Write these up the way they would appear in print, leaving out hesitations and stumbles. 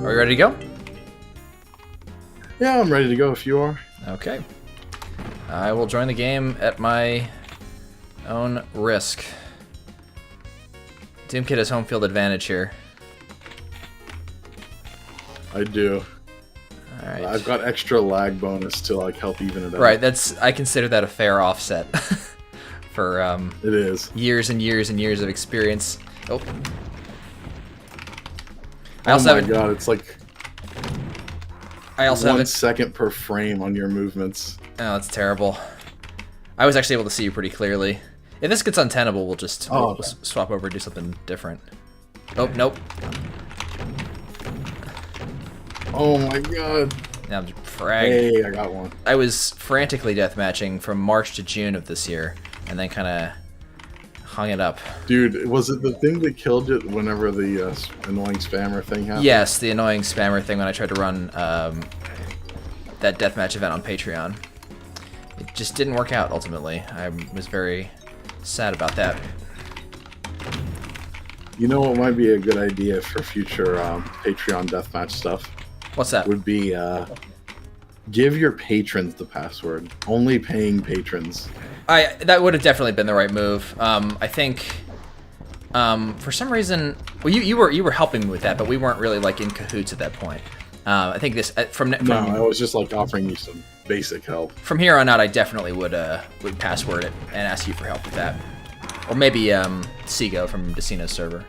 Are we ready to go? Yeah, I'm ready to go if you are. Okay. I will join the game at my own risk. Doomkid has home field advantage here. I do. All right. I've got extra lag bonus to like help even it out. Right, I consider that a fair offset for It is. years and years and years of experience. Oh. Oh my god, it's like I also 1 second per frame on your movements. Oh, that's terrible. I was actually able to see you pretty clearly. If this gets untenable, we'll just we'll swap over and do something different. Oh, nope. Oh my god. Now, frag. Hey, I got one. I was frantically deathmatching from March to June of this year, and then kind of hung it up. Dude, was it the thing that killed you whenever the annoying spammer thing happened? Yes, the annoying spammer thing when I tried to run that deathmatch event on Patreon. It just didn't work out, ultimately. I was very sad about that. You know what might be a good idea for future Patreon deathmatch stuff? What's that? Would be give your patrons the password. Only paying patrons. That would have definitely been the right move. I think for some reason, well, you were helping me with that, but we weren't really like in cahoots at that point. I think this No, I was just like offering you some basic help. From here on out, I definitely would password it and ask you for help with that, or maybe Seago from Decino's server.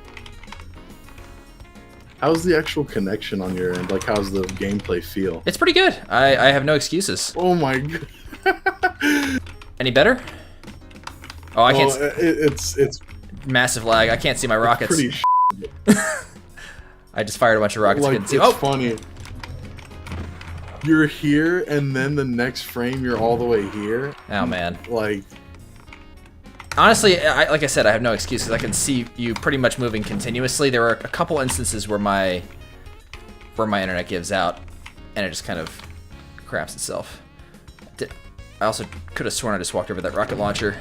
How's the actual connection on your end? Like, how's the gameplay feel? It's pretty good. I have no excuses. Oh my god. Any better? Oh, I can't. It's massive lag. I can't see my rockets. pretty I just fired a bunch of rockets. like, Couldn't see. it's Oh, funny. You're here, and then the next frame, you're all the way here. oh man. Like, Honestly, like I said, I have no excuses. I can see you pretty much moving continuously. There are a couple instances where my internet gives out, and it just kind of craps itself. I also could have sworn I just walked over that rocket launcher.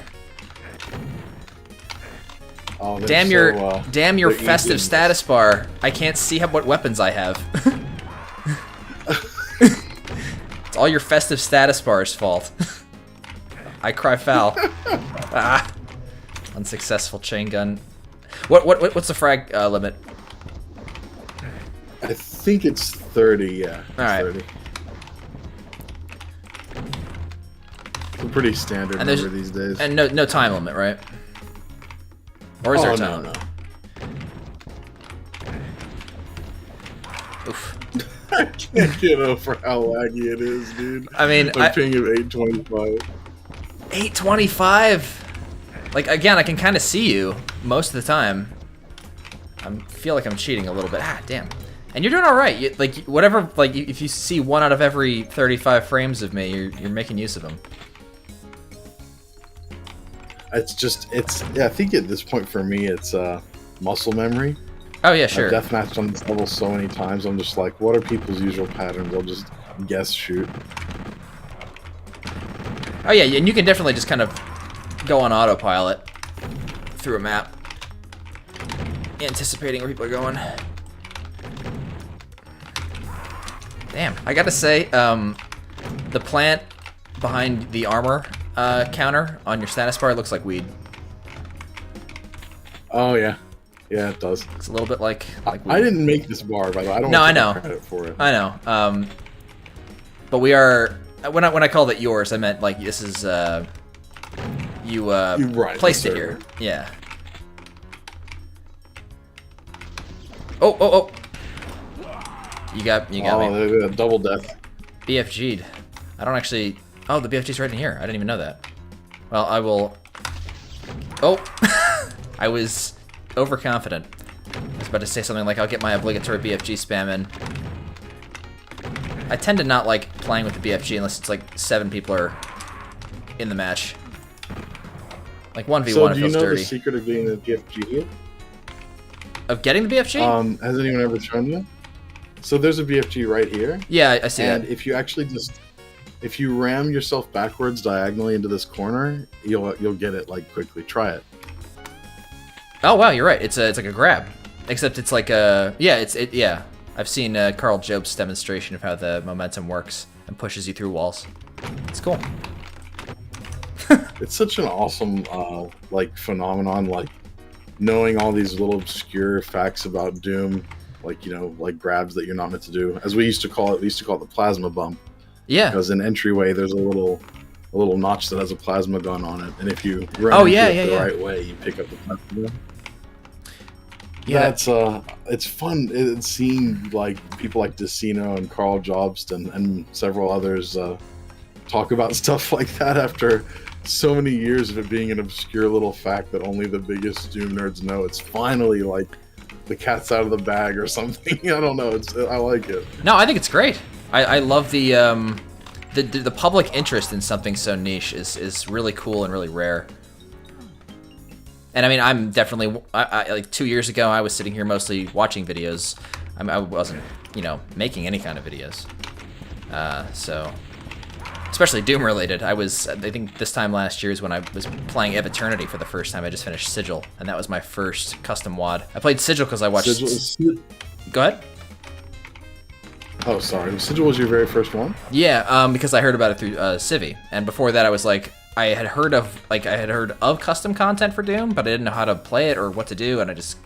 oh, Damn your festive status bar. I can't see what weapons I have. It's all your festive status bar's fault. I cry foul. Ah. Unsuccessful chain gun. What's the frag limit? I think it's 30, yeah. It's Alright. 30. It's a pretty standard number these days. And no time limit, right? Or is there a time no, limit? No. I can't get over how laggy it is, dude. I mean, my ping of 825. 825. Like, again, I can kind of see you most of the time. I feel like I'm cheating a little bit. Ah, damn. And you're doing all right. Like, whatever. Like, if you see 1 out of every 35 frames of me, you're making use of them. Yeah, I think at this point for me, it's muscle memory. Oh yeah, sure. I've deathmatched on this level so many times. I'm just like, what are people's usual patterns? I'll just guess shoot. Oh yeah, and you can definitely just kind of go on autopilot through a map, anticipating where people are going. Damn, I gotta say, the plant behind the armor counter on your status bar looks like weed. Oh yeah, yeah, it does. It's a little bit like weed. I didn't make this bar, by the way. I don't No, I take know. credit for it. I know. But we are. When I called it yours, I meant like this is you placed it here. Yeah. Oh. You got me. Oh, double death. BFG'd. I don't actually. Oh, the BFG's right in here. I didn't even know that. Well, I will. Oh, I was overconfident. I was about to say something like, I'll get my obligatory BFG spam in. I tend to not like playing with the BFG unless it's like 7 people are in the match. Like 1v1, So it do you feels know dirty. the secret of getting the BFG? Of getting the BFG? Has anyone ever shown you? So there's a BFG right here. Yeah, I see And that. if you actually if you ram yourself backwards diagonally into this corner, you'll get it like quickly. Try it. Oh wow, you're right. It's like a grab, except it's like a yeah. I've seen Carl Job's demonstration of how the momentum works and pushes you through walls. It's cool. It's such an awesome like phenomenon, like knowing all these little obscure facts about Doom, like like grabs that you're not meant to do. As we used to call it the plasma bump. Yeah. Because in entryway there's a little notch that has a plasma gun on it, and if you run into it the right way, you pick up the plasma gun. Yeah, it's fun. It's seeing like people like Decino and Carl Jobst and several others talk about stuff like that after so many years of it being an obscure little fact that only the biggest Doom nerds know. It's finally like the cat's out of the bag or something. I don't know. I like it. No, I think it's great. I love the public interest in something so niche is really cool and really rare. And I mean, I'm definitely like 2 years ago, I was sitting here mostly watching videos. I wasn't, making any kind of videos. So, especially Doom related. I think this time last year is when I was playing Eve Eternity for the first time. I just finished Sigil, and that was my first custom WOD. I played Sigil because I watched. Go ahead. Oh, sorry. Sigil was your very first one? Yeah, because I heard about it through Civi, and before that, I was like, I had heard of custom content for Doom, but I didn't know how to play it or what to do, and I just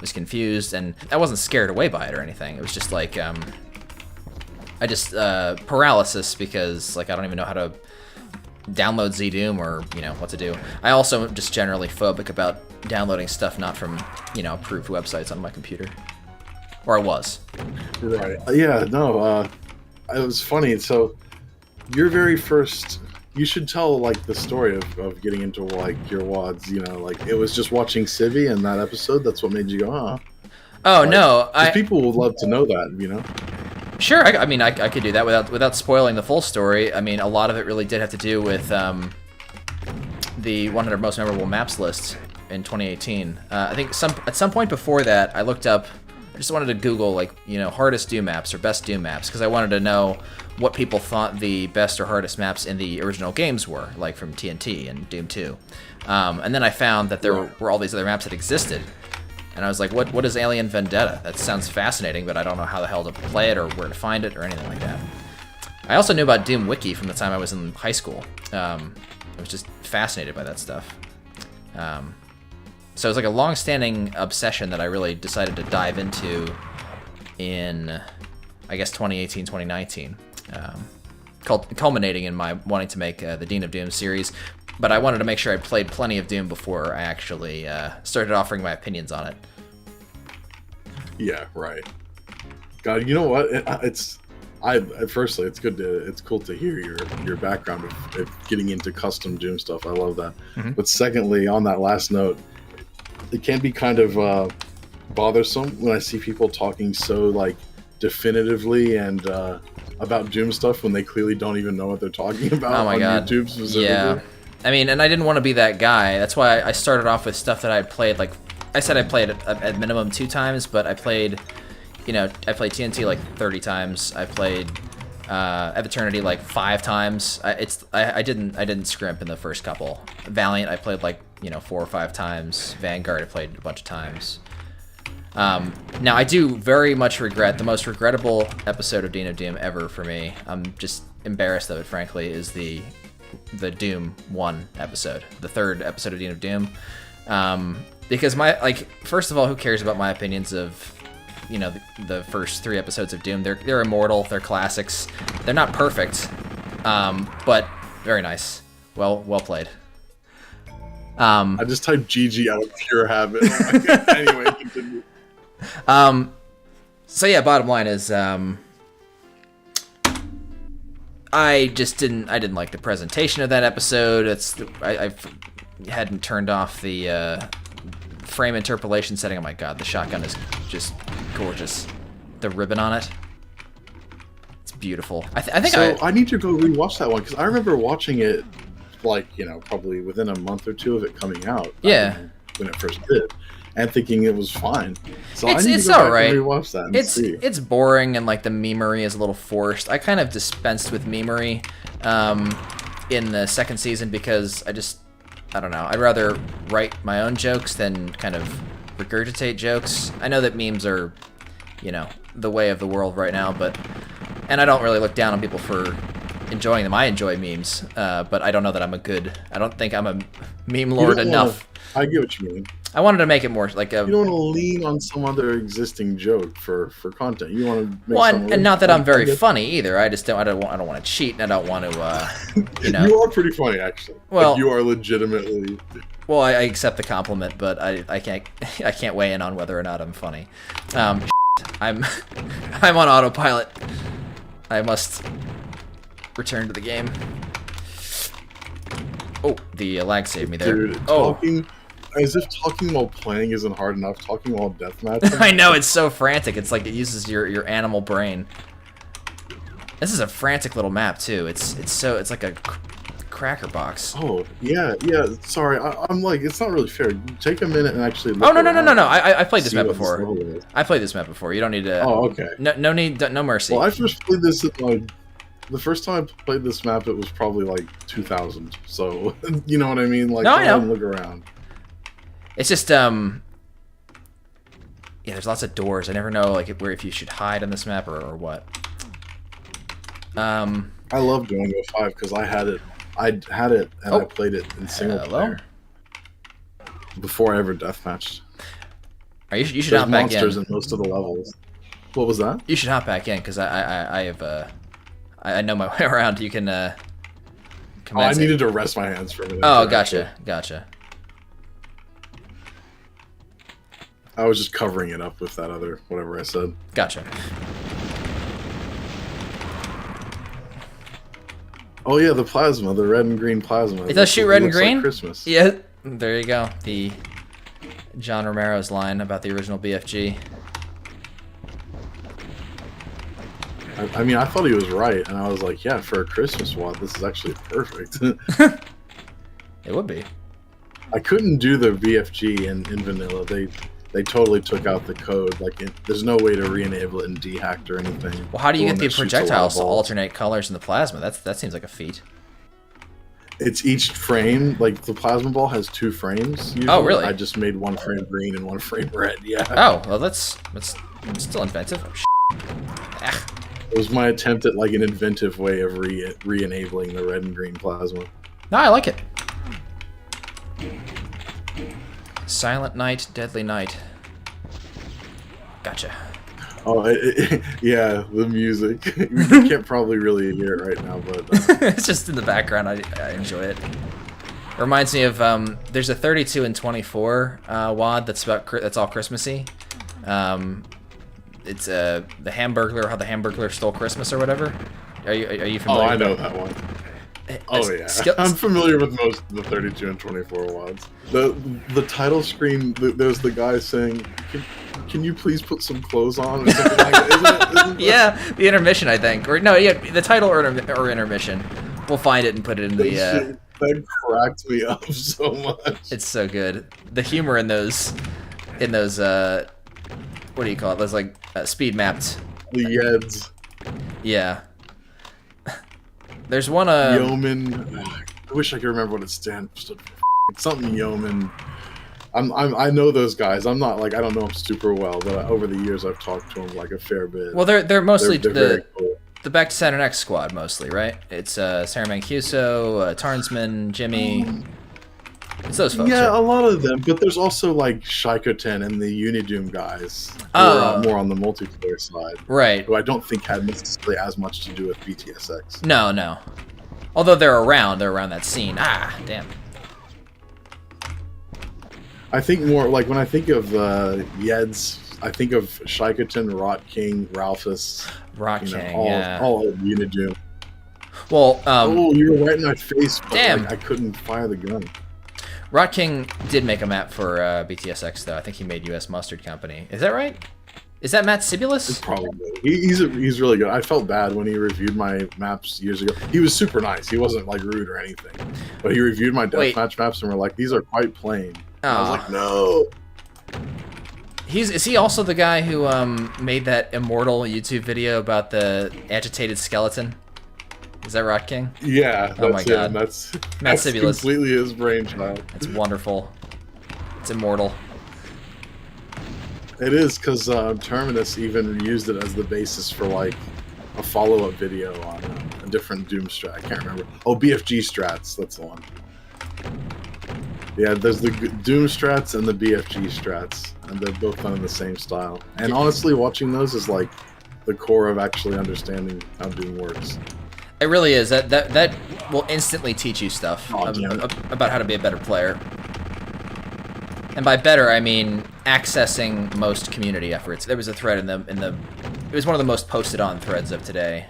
was confused, and I wasn't scared away by it or anything. It was just like, paralysis because like I don't even know how to download Z-Doom or what to do. I also am just generally phobic about downloading stuff not from approved websites on my computer, or I was. Right. Yeah. No. It was funny. So your very first. You should tell like the story of getting into like your WODs. Like it was just watching Civi and that episode. That's what made you go, huh? Oh like, no! People would love to know that. Sure. I mean, I could do that without spoiling the full story. I mean, a lot of it really did have to do with the 100 most memorable maps list in 2018. I think at some point before that, I looked up. I just wanted to Google like hardest Doom maps or best Doom maps because I wanted to know what people thought the best or hardest maps in the original games were, like from TNT and Doom 2. And then I found that there were all these other maps that existed. And I was like, what is Alien Vendetta? That sounds fascinating, but I don't know how the hell to play it or where to find it or anything like that. I also knew about Doom Wiki from the time I was in high school. I was just fascinated by that stuff. So it was like a long-standing obsession that I really decided to dive into in, I guess, 2018, 2019. Culminating in my wanting to make the Dean of Doom series, but I wanted to make sure I played plenty of Doom before I actually started offering my opinions on it. Yeah, right. God, you know what? Firstly, it's cool to hear your background of getting into custom Doom stuff. I love that. Mm-hmm. But secondly, on that last note, it can be kind of bothersome when I see people talking so like definitively and about Doom stuff when they clearly don't even know what they're talking about. Oh my God. YouTube specifically. Yeah. I mean, and I didn't want to be that guy. That's why I started off with stuff that I played. Like I said, I played at minimum 2 times, but I played, I played TNT like 30 times. I played Eve Eternity like 5 times. I didn't scrimp in the first couple. Valiant I played like 4 or 5 times. Vanguard I played a bunch of times. Now, I do very much regret, the most regrettable episode of Dean of Doom ever for me, I'm just embarrassed of it, frankly, is the Doom 1 episode, the 3rd episode of Dean of Doom. Because first of all, who cares about my opinions of, the first 3 episodes of Doom? They're immortal, they're classics, they're not perfect, but very nice. Well played. I just typed GG out of pure habit. Anyway, continue. So yeah, bottom line is, I didn't like the presentation of that episode. I hadn't turned off the frame interpolation setting. Oh my God, the shotgun is just gorgeous. The ribbon on it, it's beautiful. I need to go rewatch that one because I remember watching it like probably within a month or 2 of it coming out. Yeah, when it first did. and thinking it was fine. So It's all right. Rewatch that and it's boring, and like the memery is a little forced. I kind of dispensed with memery in the second season because I don't know. I'd rather write my own jokes than kind of regurgitate jokes. I know that memes are, you know, the way of the world right now, and I don't really look down on people for enjoying them. I enjoy memes, but I don't know that I don't think I'm a meme lord enough. I get what you mean. I wanted to make it more like a... You don't want to lean on some other existing joke for content. You want to make and not that I'm very funny either. I don't want to cheat, and I don't want to, you know. You are pretty funny, actually. Well, like, you are legitimately... Well, I accept the compliment, but I can't weigh in on whether or not I'm funny. I'm on autopilot. I must return to the game. Oh, the lag saved me there. Dude, talking as if talking while playing isn't hard enough. Talking while deathmatching. I know, it's so frantic. It's like it uses your animal brain. This is a frantic little map too. It's like a cracker box. Oh yeah. Sorry, I'm like, it's not really fair. Take a minute and actually. Look no. I played this map before. I played this map before. You don't need to. Oh, okay. No need. No mercy. Well, I first played this at the first time I played this map, it was probably like 2000. So you know what I mean? Like, no, I know. Look around. It's just yeah, there's lots of doors. I never know like if you should hide on this map or what. I love doing 05 because I had it and I played it in single player before I ever deathmatched. You should hop back in. There's monsters in most of the levels. What was that? You should hop back in because I know my way around. You can I needed to rest my hands for a minute. Oh, gotcha. I was just covering it up with that other whatever I said. Gotcha. Oh yeah, the plasma, the red and green plasma. It does shoot red and green? Like Christmas. Yeah, there you go. The John Romero's line about the original BFG. I mean, I thought he was right, and I was like, yeah, for a Christmas wad, this is actually perfect. It would be. I couldn't do the BFG in vanilla. They totally took out the code. Like, there's no way to re-enable it in dehacked or anything. Well, how do you get the projectiles to alternate colors in the plasma? That seems like a feat. It's each frame. Like, the plasma ball has 2 frames. Usually. Oh, really? I just made 1 frame green and 1 frame red. Yeah. Oh, well, that's still inventive. Oh, it was my attempt at like an inventive way of re-enabling the red and green plasma. No, I like it. Silent Night, Deadly Night. Gotcha. Oh, yeah, the music. You can't probably really hear it right now, but it's just in the background. I enjoy it. Reminds me of there's a 32 and 24 WAD that's all Christmassy. It's the Hamburglar, how the Hamburglar stole Christmas or whatever. Are you familiar? Oh, I know that one. Oh yeah, I'm familiar with most of the 32 and 24 WADs. The title screen, there's the guy saying, "Can you please put some clothes on?" Or something like that. Isn't yeah, the intermission, I think, or no, yeah, the title or intermission. We'll find it and put it in the. That cracked me up so much. It's so good. The humor in those, what do you call it? Those like speed mapped. The Yeds. Yeah. There's one. Yeoman. I wish I could remember what it stood for. It's something Yeoman. I know those guys. I'm not like, I don't know them super well, but over the years I've talked to them like a fair bit. Well, they're mostly they're cool. The Back to Saturn X squad mostly, right? It's Sarah Mancuso, Tarnsman, Jimmy. It's those folks. Yeah, right? A lot of them, but there's also like Shikoten and the Unidoom guys who are more on the multiplayer side. Right. Who I don't think had necessarily as much to do with BTSX. No. Although they're around that scene. Ah, damn. I think more like when I think of Yeds, I think of Shikoten, Rot King, Ralphus. Rot King, all Unidoom. Well, oh, you were right in my face, but damn. Like, I couldn't fire the gun. Rot King did make a map for BTSX though. I think he made U.S. Mustard Company. Is that right? Is that Matt Sibulus? Probably. He's really good. I felt bad when he reviewed my maps years ago. He was super nice. He wasn't like rude or anything. But he reviewed my deathmatch maps and were like, "These are quite plain." I was like, "No." Is he also the guy who made that immortal YouTube video about the agitated skeleton? Is that Rock King? Yeah. Oh my god. That's Sibulus. Completely his brainchild. It's wonderful. It's immortal. It is, because Terminus even used it as the basis for like a follow-up video on a different Doom strat. I can't remember. Oh, BFG strats. That's the one. Yeah, there's the Doom strats and the BFG strats, and they're both done in the same style. And honestly, watching those is like the core of actually understanding how Doom works. It really is. That will instantly teach you stuff about how to be a better player. And by better, I mean accessing most community efforts. There was a thread in the it was one of the most posted on threads of today.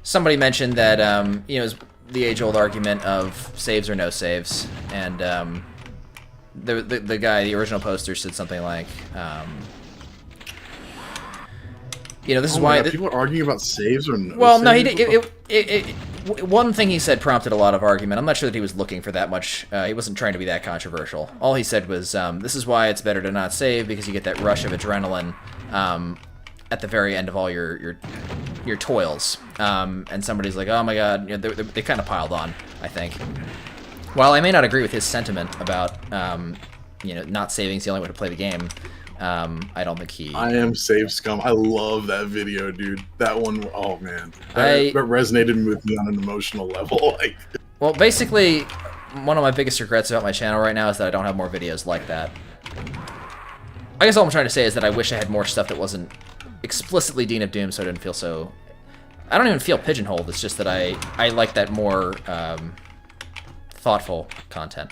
Somebody mentioned that you know, it was the age-old argument of saves or no saves, and the guy, the original poster, said something like, you know, this is why people are arguing about saves or no. Well, saves? no, he did. One thing he said prompted a lot of argument. I'm not sure that he was looking for that much. He wasn't trying to be that controversial. All he said was, "This is why it's better to not save, because you get that rush of adrenaline at the very end of all your toils." And somebody's like, "Oh my God," you know, they kind of piled on, I think. While I may not agree with his sentiment about you know, not saving is the only way to play the game, I don't think he... I am save scum. I love that video, dude. That one, oh man. That resonated with me on an emotional level. Like, well, basically, one of my biggest regrets about my channel right now is that I don't have more videos like that. I guess all I'm trying to say is that I wish I had more stuff that wasn't explicitly Dean of Doom, so I didn't feel so... I don't even feel pigeonholed. It's just that I like that more thoughtful content.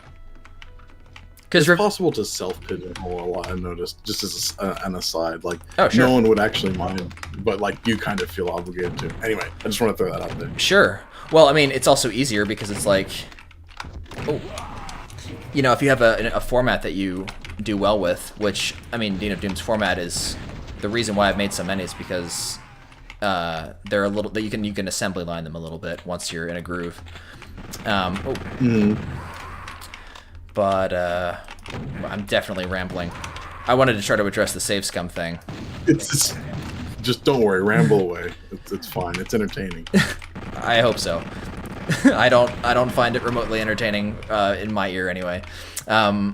It's possible to self-pigeonhole a lot, I've noticed, just as an aside. Like, oh, sure. No one would actually mind, but like you kind of feel obligated to. Anyway, I just want to throw that out there. Sure. Well, I mean, it's also easier because it's like, oh, you know, if you have a format that you do well with, which, I mean, Dean of Doom's format is the reason why I've made so many is because they're a little, you can assembly line them a little bit once you're in a groove. But I'm definitely rambling. I wanted to try to address the save scum thing. It's just don't worry, ramble away. It's fine. It's entertaining. I hope so. I don't find it remotely entertaining in my ear anyway. No,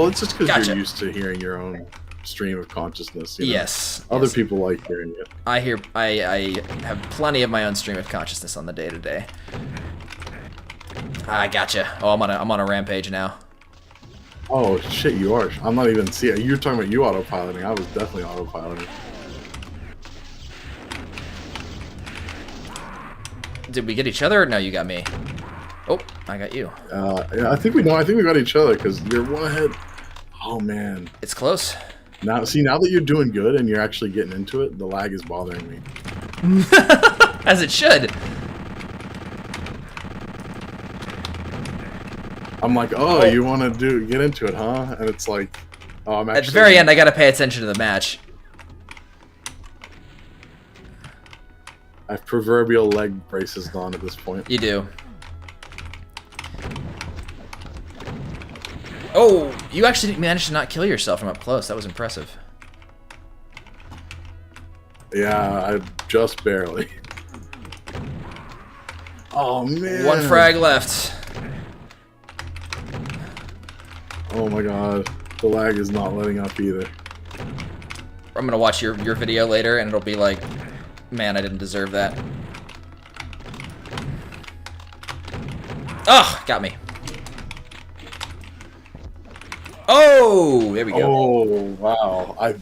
it's just because you're used to hearing your own stream of consciousness. You know? Yes. Other people like hearing it. I have plenty of my own stream of consciousness on the day-to-day. I gotcha. Oh, I'm on a rampage now. Oh shit, you are. I'm not even seeing. You're talking about you autopiloting. I was definitely autopiloting. Did we get each other? Or no, you got me. Oh, I got you. Yeah, I think we got each other because you're one ahead. Oh man, it's close. Now that you're doing good and you're actually getting into it, the lag is bothering me. As it should. I'm like, oh, you want to get into it, huh? And it's like, oh, I'm actually... At the very end, I gotta pay attention to the match. I have proverbial leg braces on at this point. You do. Oh, you actually managed to not kill yourself from up close. That was impressive. Yeah, I just barely. Oh, man. One frag left. Oh my god, the lag is not letting up either. I'm gonna watch your video later and it'll be like, man, I didn't deserve that. Oh, got me. Oh, there we go. Oh, wow.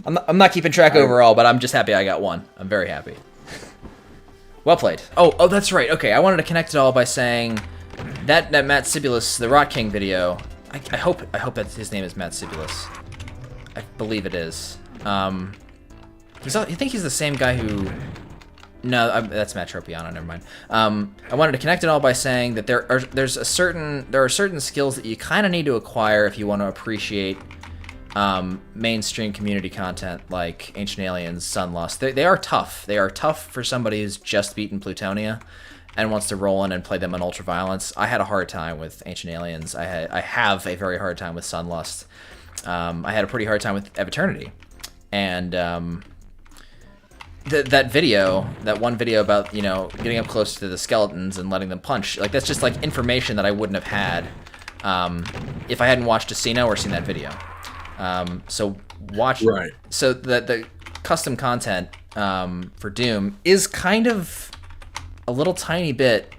I'm not keeping track overall, but I'm just happy I got one. I'm very happy. Well played. Oh, that's right. Okay, I wanted to connect it all by saying that Matt Sibulus, the Rock King video, I hope that his name is Matt Sibulus. I believe it is. You think he's the same guy who... No, that's Matt Tropiano. Never mind. I wanted to connect it all by saying that there are certain skills that you kind of need to acquire if you want to appreciate mainstream community content like Ancient Aliens, Sunlust. They are tough. They are tough for somebody who's just beaten Plutonia, and wants to roll in and play them on ultra violence. I had a hard time with Ancient Aliens. I have a very hard time with Sunlust. I had a pretty hard time with Ebb Eternity, and that one video about getting up close to the skeletons and letting them punch, like that's just like information that I wouldn't have had if I hadn't watched Asino or seen that video. So the custom content for Doom is kind of a little tiny bit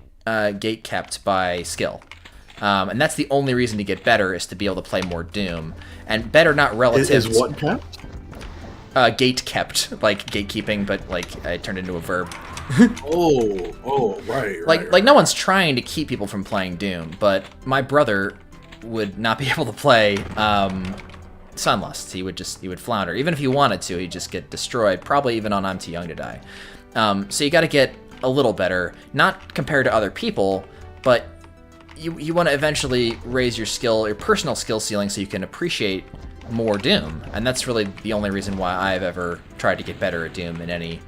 gate kept by skill. And that's the only reason to get better, is to be able to play more Doom. And better not relative. Is what kept? Gate kept, like gatekeeping, but like I turned into a verb. Right. Like no one's trying to keep people from playing Doom, but my brother would not be able to play Sunlust. He would flounder. Even if he wanted to, he'd just get destroyed, probably even on I'm Too Young to Die. So you got to get a little better, not compared to other people, but you want to eventually raise your personal skill ceiling so you can appreciate more Doom. And that's really the only reason why I've ever tried to get better at Doom in any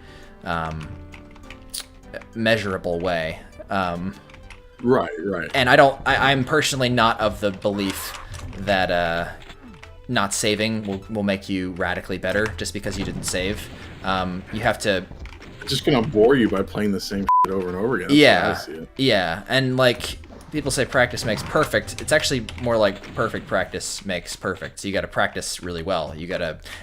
measurable way. Right. And I'm personally not of the belief that not saving will make you radically better just because you didn't save. You have to... It's just gonna bore you by playing the same shit over and over again. Yeah. And like people say practice makes perfect. It's actually more like perfect practice makes perfect. So you got to practice really well.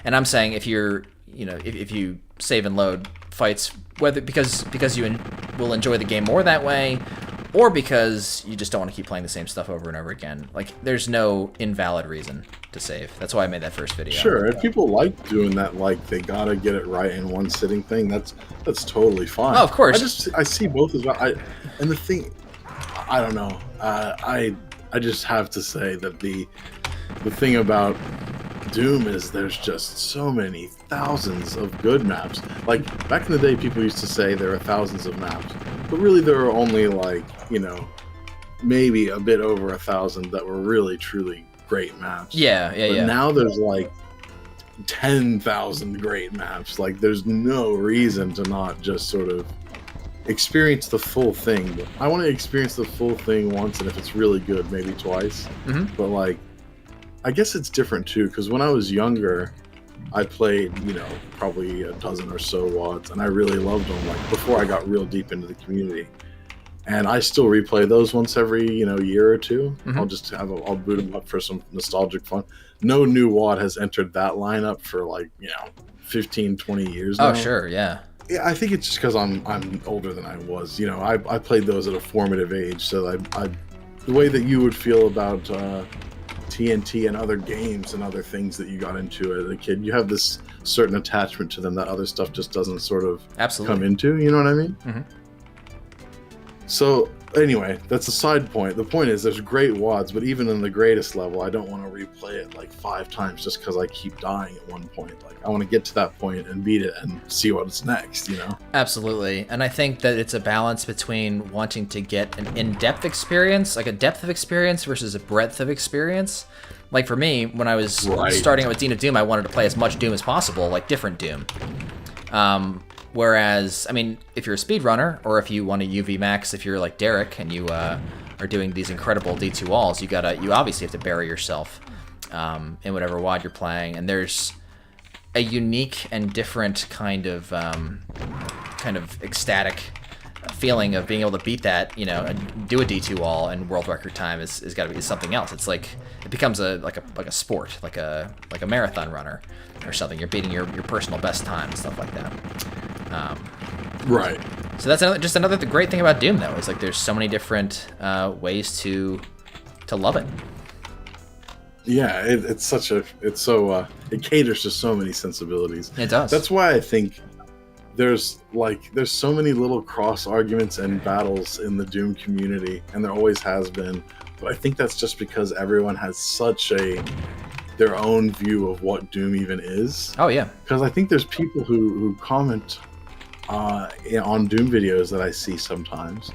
And I'm saying if you're, if you save and load fights, whether because you will enjoy the game more that way, or because you just don't want to keep playing the same stuff over and over again. Like, there's no invalid reason to save. That's why I made that first video. Sure, if people like doing that, like they gotta get it right in one sitting thing, that's totally fine. Oh, of course. I see both as well. And the thing, I don't know. I just have to say that the thing about Doom is there's just so many thousands of good maps. Like back in the day, people used to say there are thousands of maps, but really there are only like maybe a bit over 1,000 that were really truly great maps. Yeah. Now there's like 10,000 great maps. Like there's no reason to not just sort of experience the full thing. I want to experience the full thing once, and if it's really good, maybe twice. Mm-hmm. But like, I guess it's different too, because when I was younger, I played, probably a dozen or so WADs, and I really loved them, like before I got real deep into the community. And I still replay those once every, year or two. Mm-hmm. I'll boot them up for some nostalgic fun. No new WAD has entered that lineup for 15, 20 years now. Oh, sure, yeah. Yeah, I think it's just because I'm older than I was. I played those at a formative age, so the way that you would feel about TNT and other games and other things that you got into as a kid, you have this certain attachment to them that other stuff just doesn't sort of come into. You know what I mean? Mm-hmm. So anyway, that's a side point. The point is there's great WADs, but even in the greatest level, I don't want to replay it like 5 times just because I keep dying at one point. Like I want to get to that point and beat it and see what's next, Absolutely. And I think that it's a balance between wanting to get an in-depth experience, like a depth of experience versus a breadth of experience. Like for me, when I was starting out with Dean of Doom, I wanted to play as much Doom as possible, like different Doom. Whereas, I mean, if you're a speedrunner, or if you want to UV max, if you're like Derek and you are doing these incredible D2 alls, you obviously have to bury yourself in whatever WAD you're playing. And there's a unique and different kind of ecstatic feeling of being able to beat that, and do a D2 all and world record time is got to be something else. It's like it becomes like a sport, like a marathon runner or something. You're beating your personal best time and stuff like that. Right. So that's another great thing about Doom, though, is like there's so many different ways to love it. Yeah, it caters to so many sensibilities. It does. That's why I think there's so many little cross arguments and battles in the Doom community, and there always has been. But I think that's just because everyone has such their own view of what Doom even is. Oh yeah. Because I think there's people who comment on Doom videos that I see sometimes,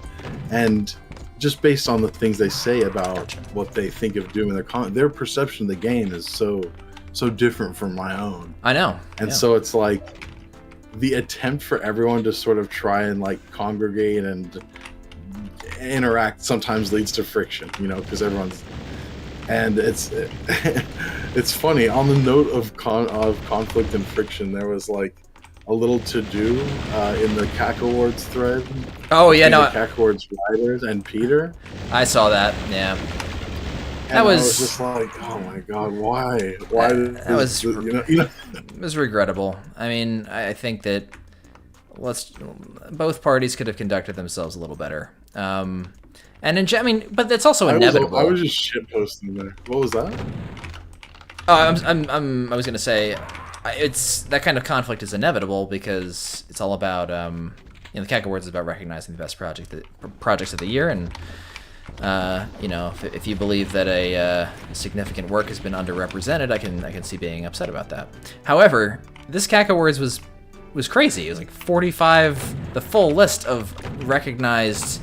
and just based on the things they say about what they think of Doom and their perception of the game is so different from my own. I know. And so it's like the attempt for everyone to sort of try and like congregate and interact sometimes leads to friction, you know, because everyone's, and it's it's funny. On the note of conflict and friction, there was like a little to do in the CAC Awards thread. Oh yeah, no. The CAC Awards writers and Peter. I saw that. Yeah. And I was just like, oh my god, why? Why? That was you know. It was regrettable. I mean, I think that both parties could have conducted themselves a little better. And I mean, but it's also inevitable. I was just shit posting there. What was that? Oh, I was gonna say, it's that kind of conflict is inevitable because it's all about the CAC Awards is about recognizing the best projects of the year, and if you believe that a significant work has been underrepresented, I can see being upset about that. However, this CAC Awards was crazy. It was like 45. The full list of recognized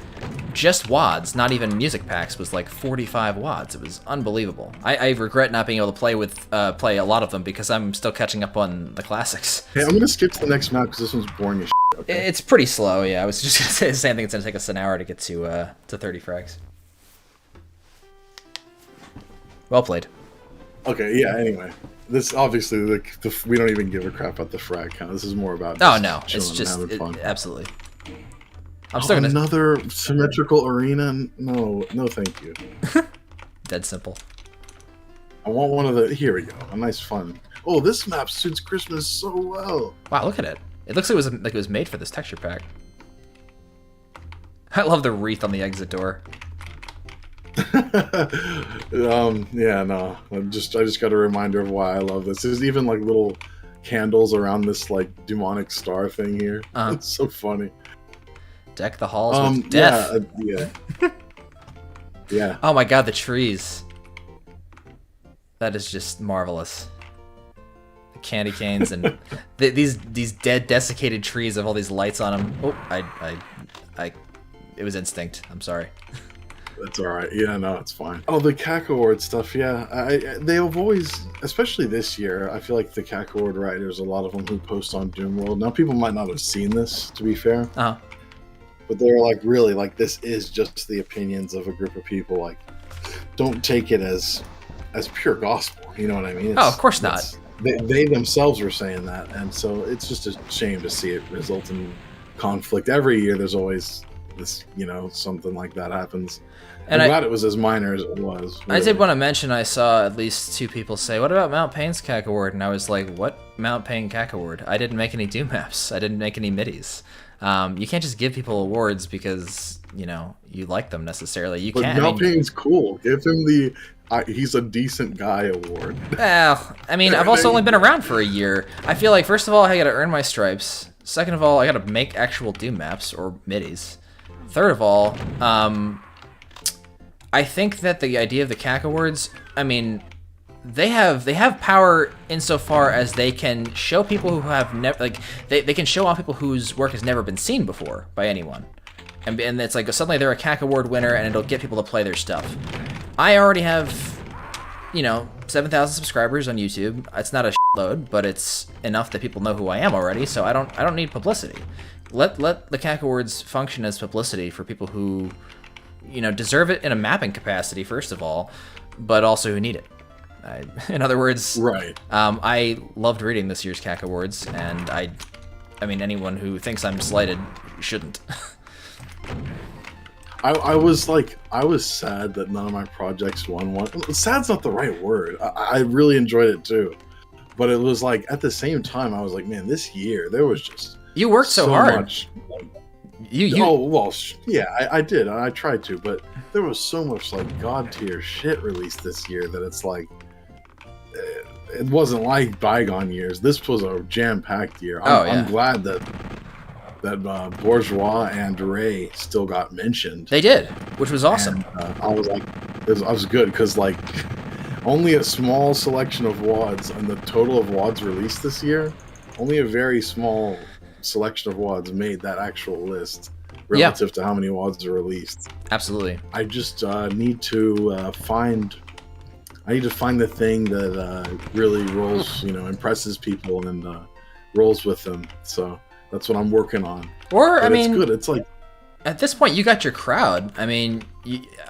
just WADs, not even music packs, was like 45 WADs. It was unbelievable. I regret not being able to play a lot of them because I'm still catching up on the classics. Hey, I'm gonna skip to the next map because this one's boring as shit. Okay? It's pretty slow. Yeah, I was just gonna say the same thing. It's gonna take us an hour to get to 30 frags. Well played. Okay, yeah, anyway. This, obviously, we don't even give a crap about the frag count. This is more about no. It's just, absolutely. I'm still gonna... Another symmetrical arena? No, thank you. Dead simple. I want one of the... Here we go. A nice fun. Oh, this map suits Christmas so well. Wow, look at it. It looks like it was made for this texture pack. I love the wreath on the exit door. Yeah, no. I just got a reminder of why I love this. There's even like little candles around this like demonic star thing here. It's so funny. Deck the halls with death. Yeah. Yeah. Oh my god, the trees. That is just marvelous. The candy canes and these dead desiccated trees have all these lights on them. Oh, it was instinct. I'm sorry. That's all right. Yeah, no, it's fine. Oh, the CAC Award stuff. Yeah, they have always, especially this year, I feel like the CAC Award writers, a lot of them who post on Doom World. Now, people might not have seen this, to be fair. Uh-huh. But they're like, really, like, this is just the opinions of a group of people. Like, don't take it as pure gospel. You know what I mean? Of course not. They themselves were saying that, and so it's just a shame to see it result in conflict. Every year, there's always this, something like that happens. And I'm glad it was as minor as it was. Really. I did want to mention I saw at least 2 people say, what about Mount Payne's CAC Award? And I was like, what Mount Payne CAC Award? I didn't make any Doom maps. I didn't make any middies. You can't just give people awards because, you like them necessarily. You can't. Mount Payne's cool. Give him the he's a decent guy award. Well, I mean, I've also only been around for a year. I feel like, first of all, I got to earn my stripes. Second of all, I got to make actual Doom maps or middies. Third of all, I think that the idea of the CAC Awards, I mean, they have power insofar as they can show people who have never, they can show off people whose work has never been seen before by anyone. And it's like suddenly they're a CAC Award winner and it'll get people to play their stuff. I already have, 7,000 subscribers on YouTube. It's not a shitload, but it's enough that people know who I am already, so I don't need publicity. Let the CAC Awards function as publicity for people who, deserve it in a mapping capacity, first of all, but also who need it. In other words, right. I loved reading this year's CAC Awards, and I mean, anyone who thinks I'm slighted shouldn't. I was sad that none of my projects won one. Sad's not the right word. I really enjoyed it too, but it was like at the same time I was like, man, this year there was just you worked so hard. Much, Oh well, yeah, I did. I tried to, but there was so much like god tier shit released this year that it's like it wasn't like bygone years. This was a jam packed year. I'm glad that Bourgeois and Ray still got mentioned. They did, which was awesome. And, I was like, I was good because like only a small selection of WADs and the total of WADs released this year, only a very small selection of WADs made that actual list relative to how many WADs are released. Absolutely. I just need to find the thing that really rolls, impresses people and rolls with them. So that's what I'm working on. Or but it's good. It's like At this point, you got your crowd. I mean,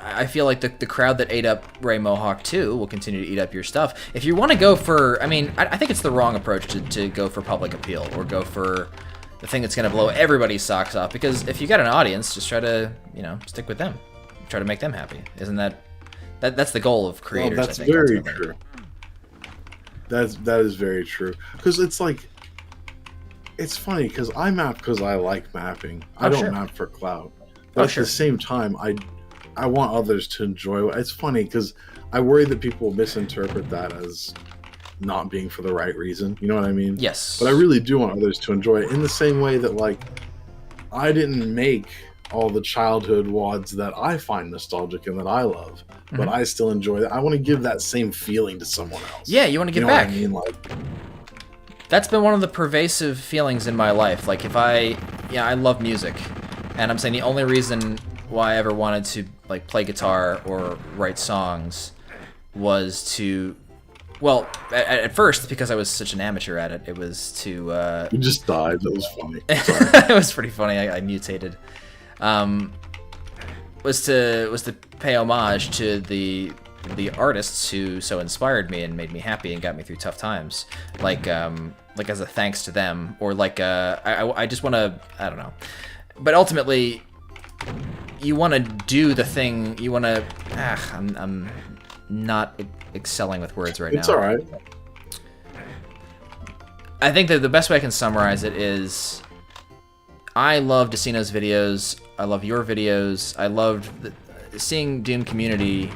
I feel like the crowd that ate up Ray Mohawk 2 will continue to eat up your stuff. If you want to go for, I mean, I think it's the wrong approach to go for public appeal or go for the thing that's going to blow everybody's socks off. Because if you got an audience, just try to, stick with them. Try to make them happy. Isn't that's the goal of creators? Well, that's I think, very ultimately. true. That is very true. Because it's like, it's funny because I map because I like mapping. I don't map for clout. But at the same time, I want others to enjoy it. It's funny because I worry that people misinterpret that as not being for the right reason. You know what I mean? Yes. But I really do want others to enjoy it in the same way that, like, I didn't make all the childhood WODs that I find nostalgic and that I love, but I still enjoy that. I want to give that same feeling to someone else. Yeah, you want to give back. What I mean? Like, that's been one of the pervasive feelings in my life. Like, I love music, and I'm saying the only reason why I ever wanted to, like, play guitar or write songs was to, well, at first, because I was such an amateur at it, it was to... You just died. That was funny. It was pretty funny. I mutated. Was to pay homage to the artists who so inspired me and made me happy and got me through tough times, like as a thanks to them, or like I just want to, I don't know, but ultimately you want to do the thing you want to. I'm not excelling with words right now. It's all right. I think that the best way I can summarize it is, I love Decino's videos. I love your videos. I loved seeing Doom community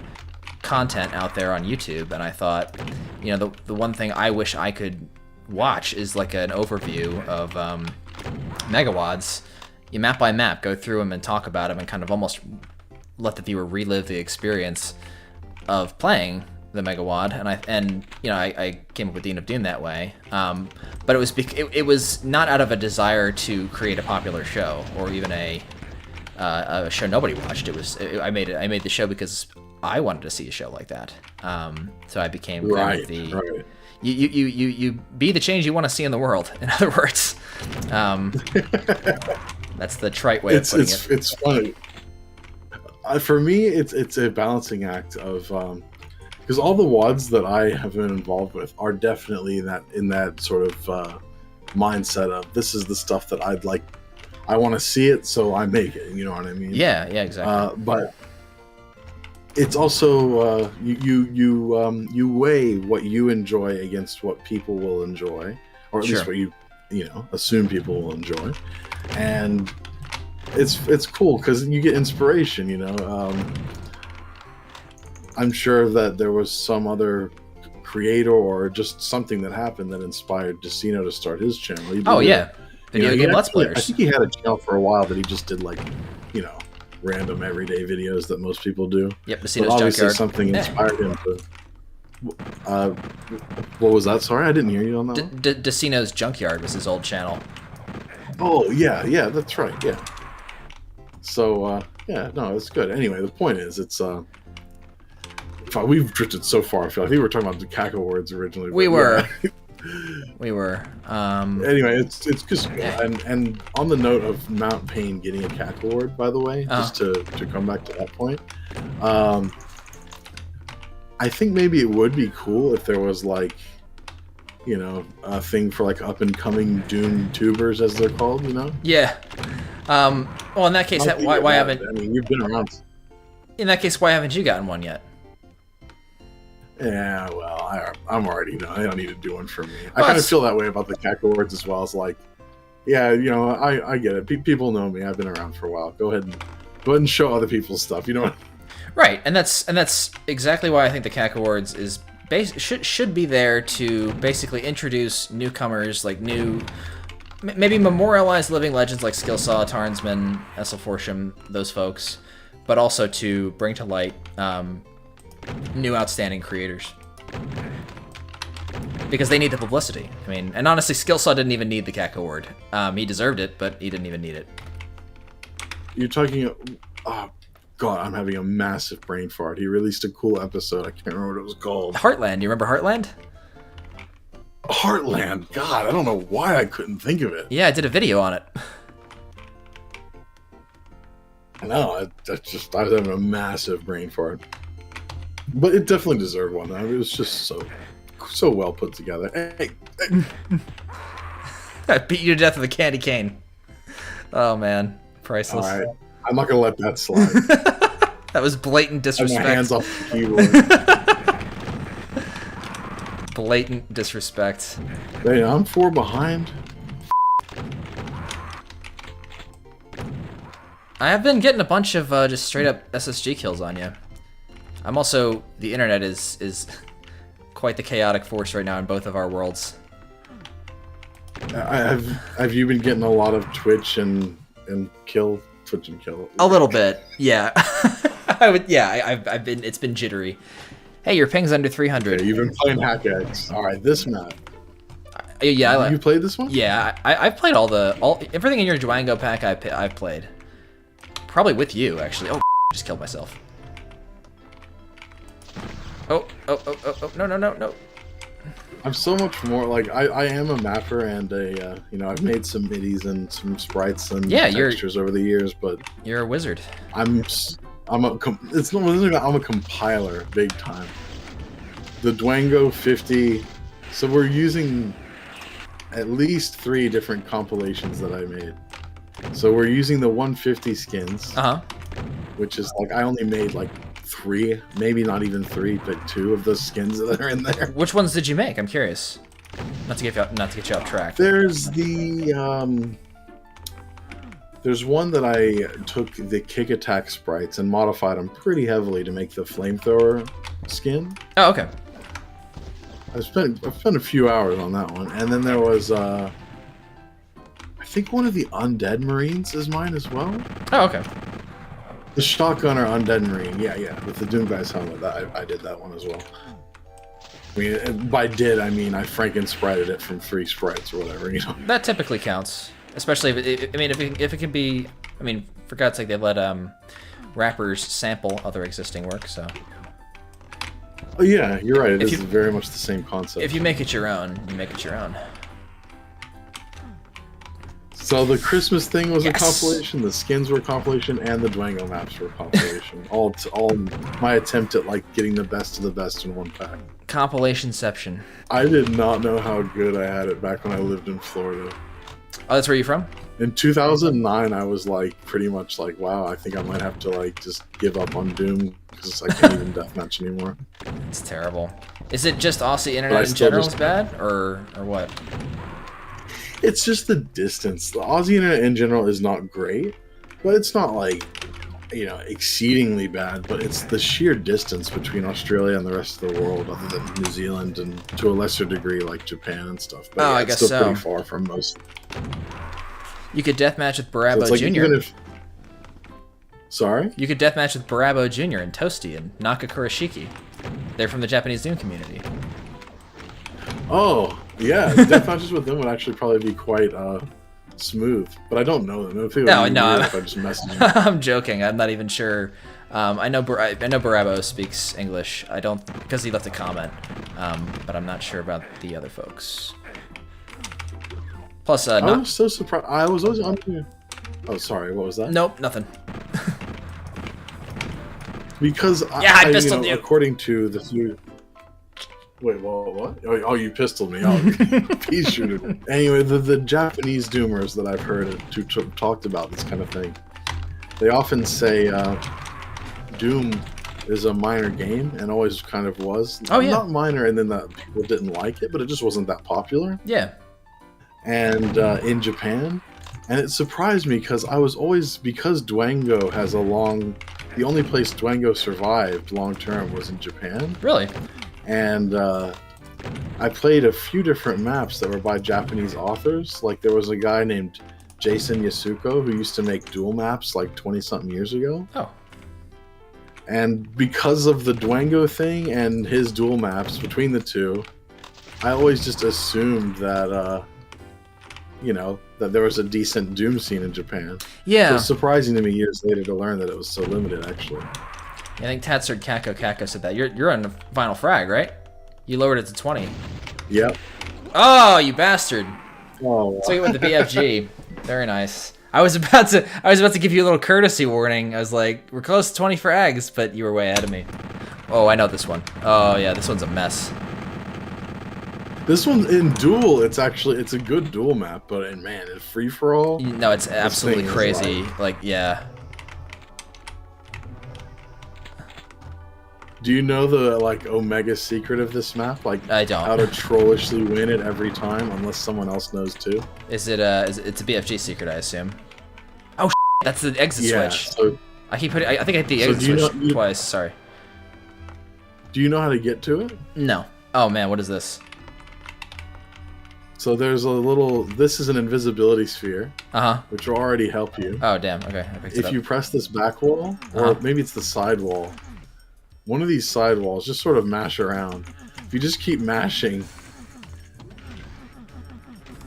content out there on YouTube, and I thought, the one thing I wish I could watch is like an overview of megawads. You map by map, go through them and talk about them, and kind of almost let the viewer relive the experience of playing the megawad. And I came up with Dean of Doom that way. But it was not out of a desire to create a popular show or even a show nobody watched. I made the show because I wanted to see a show like that. So I became kind of the... Right. You be the change you want to see in the world, in other words. That's the trite way of putting it. It's funny. For me, it's a balancing act of... because all the WODs that I have been involved with are definitely in that sort of mindset of, this is the stuff that I'd like. I want to see it, so I make it. You know what I mean? Yeah, exactly. But it's also you weigh what you enjoy against what people will enjoy, or at least what you assume people will enjoy, and it's cool because you get inspiration. I'm sure that there was some other creator or just something that happened that inspired Decino to start his channel. Video game Let's Players. I think he had a channel for a while that he just did, like, random everyday videos that most people do. Yep, Decino's Junkyard. Obviously something inspired him to... what was that? Sorry, I didn't hear you on that one. Decino's Junkyard was his old channel. Oh, yeah, that's right, yeah. So, it's good. Anyway, the point is, it's... we've drifted so far. I feel like we were talking about the CAC Awards originally. We were. We were. Anyway, it's just and on the note of Mount Payne getting a CAC Award, by the way, just to come back to that point, I think maybe it would be cool if there was, like, a thing for, like, up and coming Doom tubers, as they're called. Yeah. Well, in that case, why haven't? I mean, you've been around. In that case, why haven't you gotten one yet? Yeah, well, I'm already, I don't need to do one for me. I kind of feel that way about the CAC Awards as well. It's like, yeah, I get it. People know me. I've been around for a while. Go ahead and show other people's stuff. Right, and that's exactly why I think the CAC Awards should be there to basically introduce newcomers, like maybe memorialize living legends like Skillsaw, Tarnsman, Essel Forsham, those folks, but also to bring to light new outstanding creators, because they need the publicity. I mean, and honestly, Skillsaw didn't even need the CAC Award. He deserved it, but he didn't even need it. You're talking... Oh, God, I'm having a massive brain fart. He released a cool episode. I can't remember what it was called. Heartland. You remember Heartland? Heartland. God, I don't know why I couldn't think of it. Yeah, I did a video on it. No, I was having a massive brain fart. But it definitely deserved one. I mean, it was just so well put together. Hey. I beat you to death with a candy cane. Oh man, priceless. All right, I'm not gonna let that slide. That was blatant disrespect. I have my hands off the keyboard. Blatant disrespect. Hey, I'm 4 behind. I have been getting a bunch of just straight up SSG kills on you. I'm also, the internet is quite the chaotic force right now in both of our worlds. Have you been getting a lot of Twitch and kill? Twitch and kill? A little bit, yeah. I've been, it's been jittery. Hey, your ping's under 300. Okay, you've been playing Hack X. All right, this map. Yeah, you played this one? Yeah, I've played everything in your Dwango pack. I've played, probably with you actually. Oh, just killed myself. Oh, no. I'm so much more like I am a mapper and a you know, I've made some midis and some sprites and textures over the years, but you're a wizard. I'm a compiler big time. The Dwango 50. So we're using at least 3 different compilations that I made. So we're using the 150 skins, which is like I only made like 3, maybe not even 3, but 2 of those skins that are in there. Which ones did you make? I'm curious. Not to get you off track. There's the there's one that I took the kick attack sprites and modified them pretty heavily to make the flamethrower skin. Oh, okay. I've spent a few hours on that one, and then there was I think one of the Undead Marines is mine as well. Oh, okay. The Shotgunner Undead Marine, yeah, with the Doom Guy's helmet. I did that one as well. I mean, by I mean I Franken-sprited it from 3 sprites or whatever, you know. That typically counts, especially if it can be. I mean, for God's sake, they let rappers sample other existing work, so. Oh yeah, you're right. It is very much the same concept. If you make it your own, you make it your own. So the Christmas thing was a compilation, the skins were a compilation, and the Dwango maps were a compilation. all my attempt at like getting the best of the best in one pack. Compilationception. I did not know how good I had it back when I lived in Florida. Oh, that's where you're from? In 2009, I was like pretty much like, wow, I think I might have to like just give up on Doom because I can't even deathmatch anymore. It's terrible. Is it just Aussie internet in general is bad, or what? It's just the distance. The Aussie internet in general is not great, but it's not like, you know, exceedingly bad, but it's the sheer distance between Australia and the rest of the world, other than New Zealand and to a lesser degree like Japan and stuff. But I guess it's still pretty far from most. You could deathmatch with Barabo so like, Jr. Sorry? You could deathmatch with Barabo Jr. and Toasty and Naka Kurashiki. They're from the Japanese Doom community. Oh, yeah. Deathmatches with them would actually probably be quite smooth, but I don't know them. No, if I just message them. I'm joking. I'm not even sure. I know Barabo speaks English. I don't, because he left a comment, but I'm not sure about the other folks. Plus, I was so surprised. I was always under. Oh, sorry. What was that? Nope, nothing. Because I pistoled you. According to the few. Wait, what? Oh, you pistoled me. Oh, pea shooter. Anyway, the Japanese Doomers that I've heard who talked about this kind of thing, they often say Doom is a minor game and always kind of was. Oh yeah. Not minor, and then that people didn't like it, but it just wasn't that popular. Yeah. And in Japan, and it surprised me because because Dwango has the only place Dwango survived long term was in Japan. Really? And I played a few different maps that were by Japanese authors. Like there was a guy named Jason Yasuko who used to make duel maps like 20-something years ago. Oh. And because of the Dwango thing and his duel maps between the two, I always just assumed that, that there was a decent Doom scene in Japan. Yeah. So it's surprising to me years later to learn that it was so limited, actually. I think Tatsard Kako said that. You're on the final frag, right? You lowered it to 20. Yep. Oh, you bastard. Oh. So you went with the BFG. Very nice. I was about to give you a little courtesy warning. I was like, we're close to 20 frags, but you were way ahead of me. Oh, I know this one. Oh yeah, this one's a mess. This one in duel, it's a good duel map, but man, in free for all, no, it's absolutely crazy. Like, yeah. Do you know the like Omega secret of this map? Like, I don't. How to trollishly win it every time, unless someone else knows too. It's a BFG secret, I assume. Oh, that's the exit switch. So, I think I hit the exit switch twice. Sorry. Do you know how to get to it? No. Oh man, what is this? So there's a little. This is an invisibility sphere. Which will already help you. Oh damn. Okay. I picked it up. If you press this back wall, or maybe it's the side wall. One of these side walls, just sort of mash around. If you just keep mashing,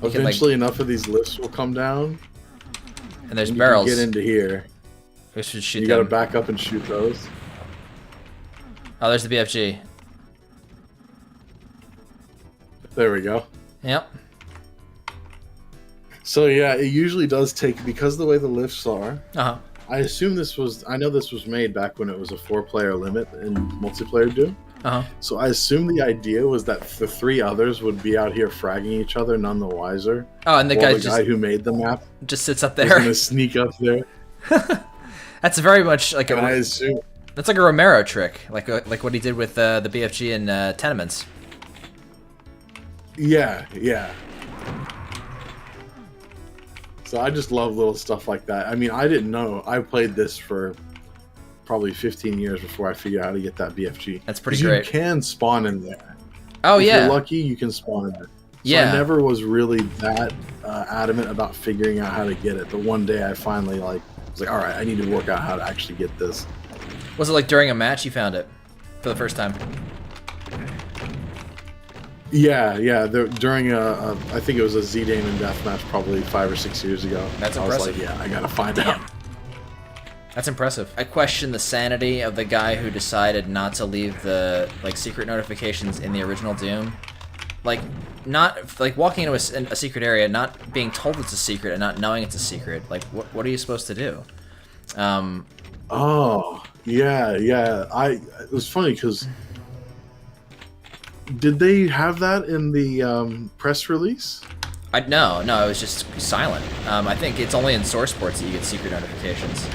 eventually enough of these lifts will come down. And there's barrels. You can get into here. We should shoot them. You gotta back up and shoot those. Oh, there's the BFG. There we go. Yep. So yeah, it usually does take, because the way the lifts are. I assume I know this was made back when it was a 4-player limit in multiplayer Doom. So I assume the idea was that the 3 others would be out here fragging each other, none the wiser. Oh, and the guy who made the map just sits up there. He's gonna sneak up there. That's very much like I assume that's like a Romero trick, like what he did with the BFG in Tenements. Yeah. So I just love little stuff like that. I mean, I didn't know. I played this for probably 15 years before I figured out how to get that BFG. That's pretty great. You can spawn in there. Oh, if yeah. If you're lucky, you can spawn in there. So yeah. I never was really that adamant about figuring out how to get it. But one day I finally was like, all right, I need to work out how to actually get this. Was it like during a match you found it for the first time? Yeah. During I think it was a Z-Damon Deathmatch probably 5 or 6 years ago. That's impressive. I was like, yeah, I gotta find out. That's impressive. I question the sanity of the guy who decided not to leave the secret notifications in the original Doom. Not walking into a secret area, not being told it's a secret and not knowing it's a secret. Like, what are you supposed to do? Oh, yeah. It was funny because did they have that in the press release? No, it was just silent. I think it's only in source ports that you get secret notifications.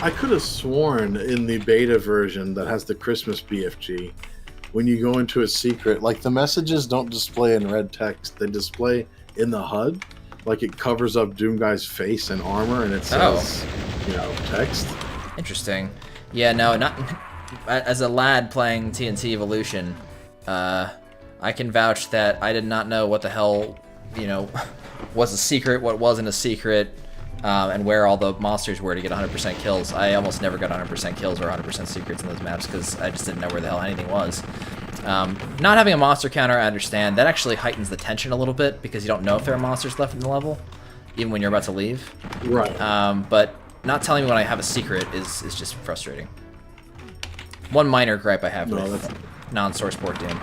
I could have sworn in the beta version that has the Christmas BFG, when you go into a secret, like the messages don't display in red text, they display in the HUD, like it covers up Doom Guy's face and armor, and it says, text. Interesting. Yeah, no, not as a lad playing TNT Evolution. I can vouch that I did not know what the hell, was a secret, what wasn't a secret, and where all the monsters were to get 100% kills. I almost never got 100% kills or 100% secrets in those maps because I just didn't know where the hell anything was. Not having a monster counter, I understand. That actually heightens the tension a little bit because you don't know if there are monsters left in the level, even when you're about to leave. Right. But not telling me when I have a secret is just frustrating. One minor gripe I have with non-source port Doom.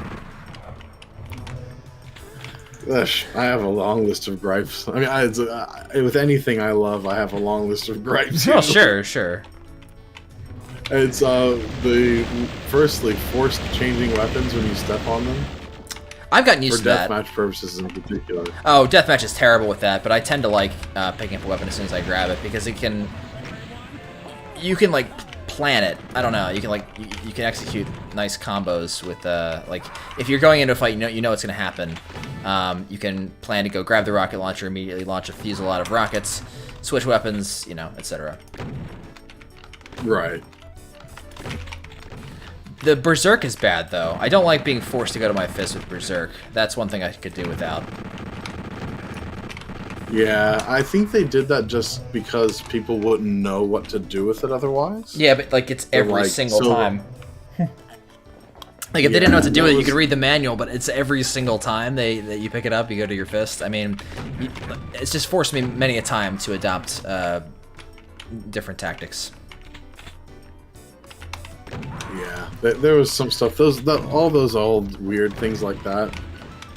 I have a long list of gripes. I mean, with anything I love, I have a long list of gripes. Well, sure. It's firstly forced changing weapons when you step on them. I've gotten used to that. For deathmatch purposes in particular. Oh, deathmatch is terrible with that, but I tend to like picking up a weapon as soon as I grab it because you can plan it. I don't know. You can execute nice combos with if you're going into a fight, you know what's gonna happen. You can plan to go grab the rocket launcher, immediately launch a fusillade of rockets, switch weapons, etc. Right. The Berserk is bad though. I don't like being forced to go to my fist with Berserk. That's one thing I could do without. Yeah, I think they did that just because people wouldn't know what to do with it otherwise. Yeah, but it's every single time. If they didn't know what to do with it, you could read the manual, but it's every single time that you pick it up, you go to your fist. I mean, it's just forced me many a time to adopt different tactics. Yeah, there was some stuff. All those old weird things like that,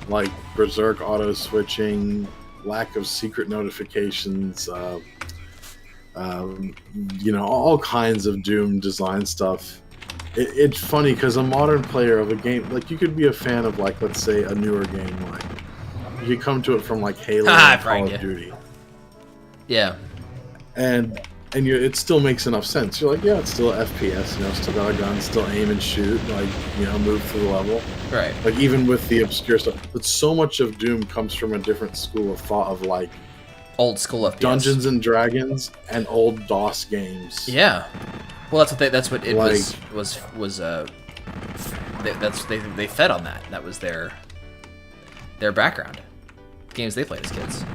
like Berserk auto switching, lack of secret notifications, you know, all kinds of Doom design stuff. It's funny because a modern player of a game, like you could be a fan of like, let's say, a newer game, like you could come to it from like Halo and Call of Duty. Yeah. And it still makes enough sense. You're like, yeah, it's still an FPS, you know, still got a gun, still aim and shoot, like, you know, move through the level. Right. Like, even with the obscure stuff. But so much of Doom comes from a different school of thought of, like, old school FPS. Dungeons and Dragons and old DOS games. Yeah. Well, that's what it like, they fed on that. That was their background. Games they played as kids.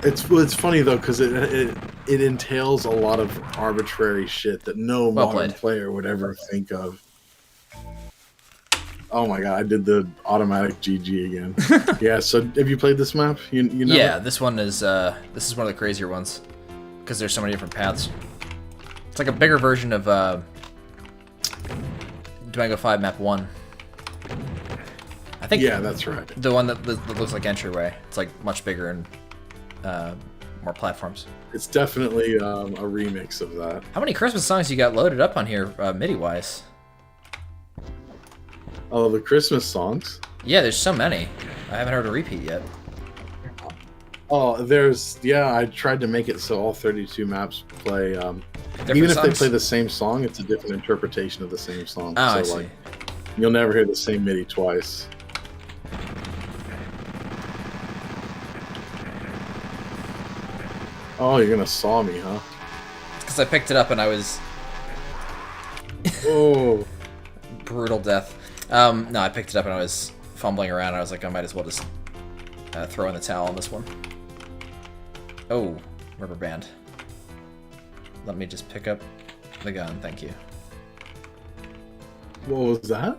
It's funny though because it entails a lot of arbitrary shit that no modern player would ever think of. Oh my god, I did the automatic GG again. Yeah, so have you played this map? You know? Yeah, this one is this is one of the crazier ones because there's so many different paths. It's like a bigger version of Durango 5 map 1. I think. Yeah, that's right. The one that looks like Entryway. It's like much bigger and more platforms. It's definitely a remix of that. How many Christmas songs you got loaded up on here, MIDI-wise? Oh, the Christmas songs? Yeah, there's so many. I haven't heard a repeat yet. Oh, I tried to make it so all 32 maps play, even if songs? they play the same song, it's a different interpretation of the same song. Oh, so, I see. Like, you'll never hear the same MIDI twice. Oh, you're gonna saw me, huh? Because I picked it up and I was... Oh. Brutal death. No, I picked it up and I was fumbling around. And I was like, I might as well just throw in the towel on this one. Oh, rubber band. Let me just pick up the gun, thank you. What was that?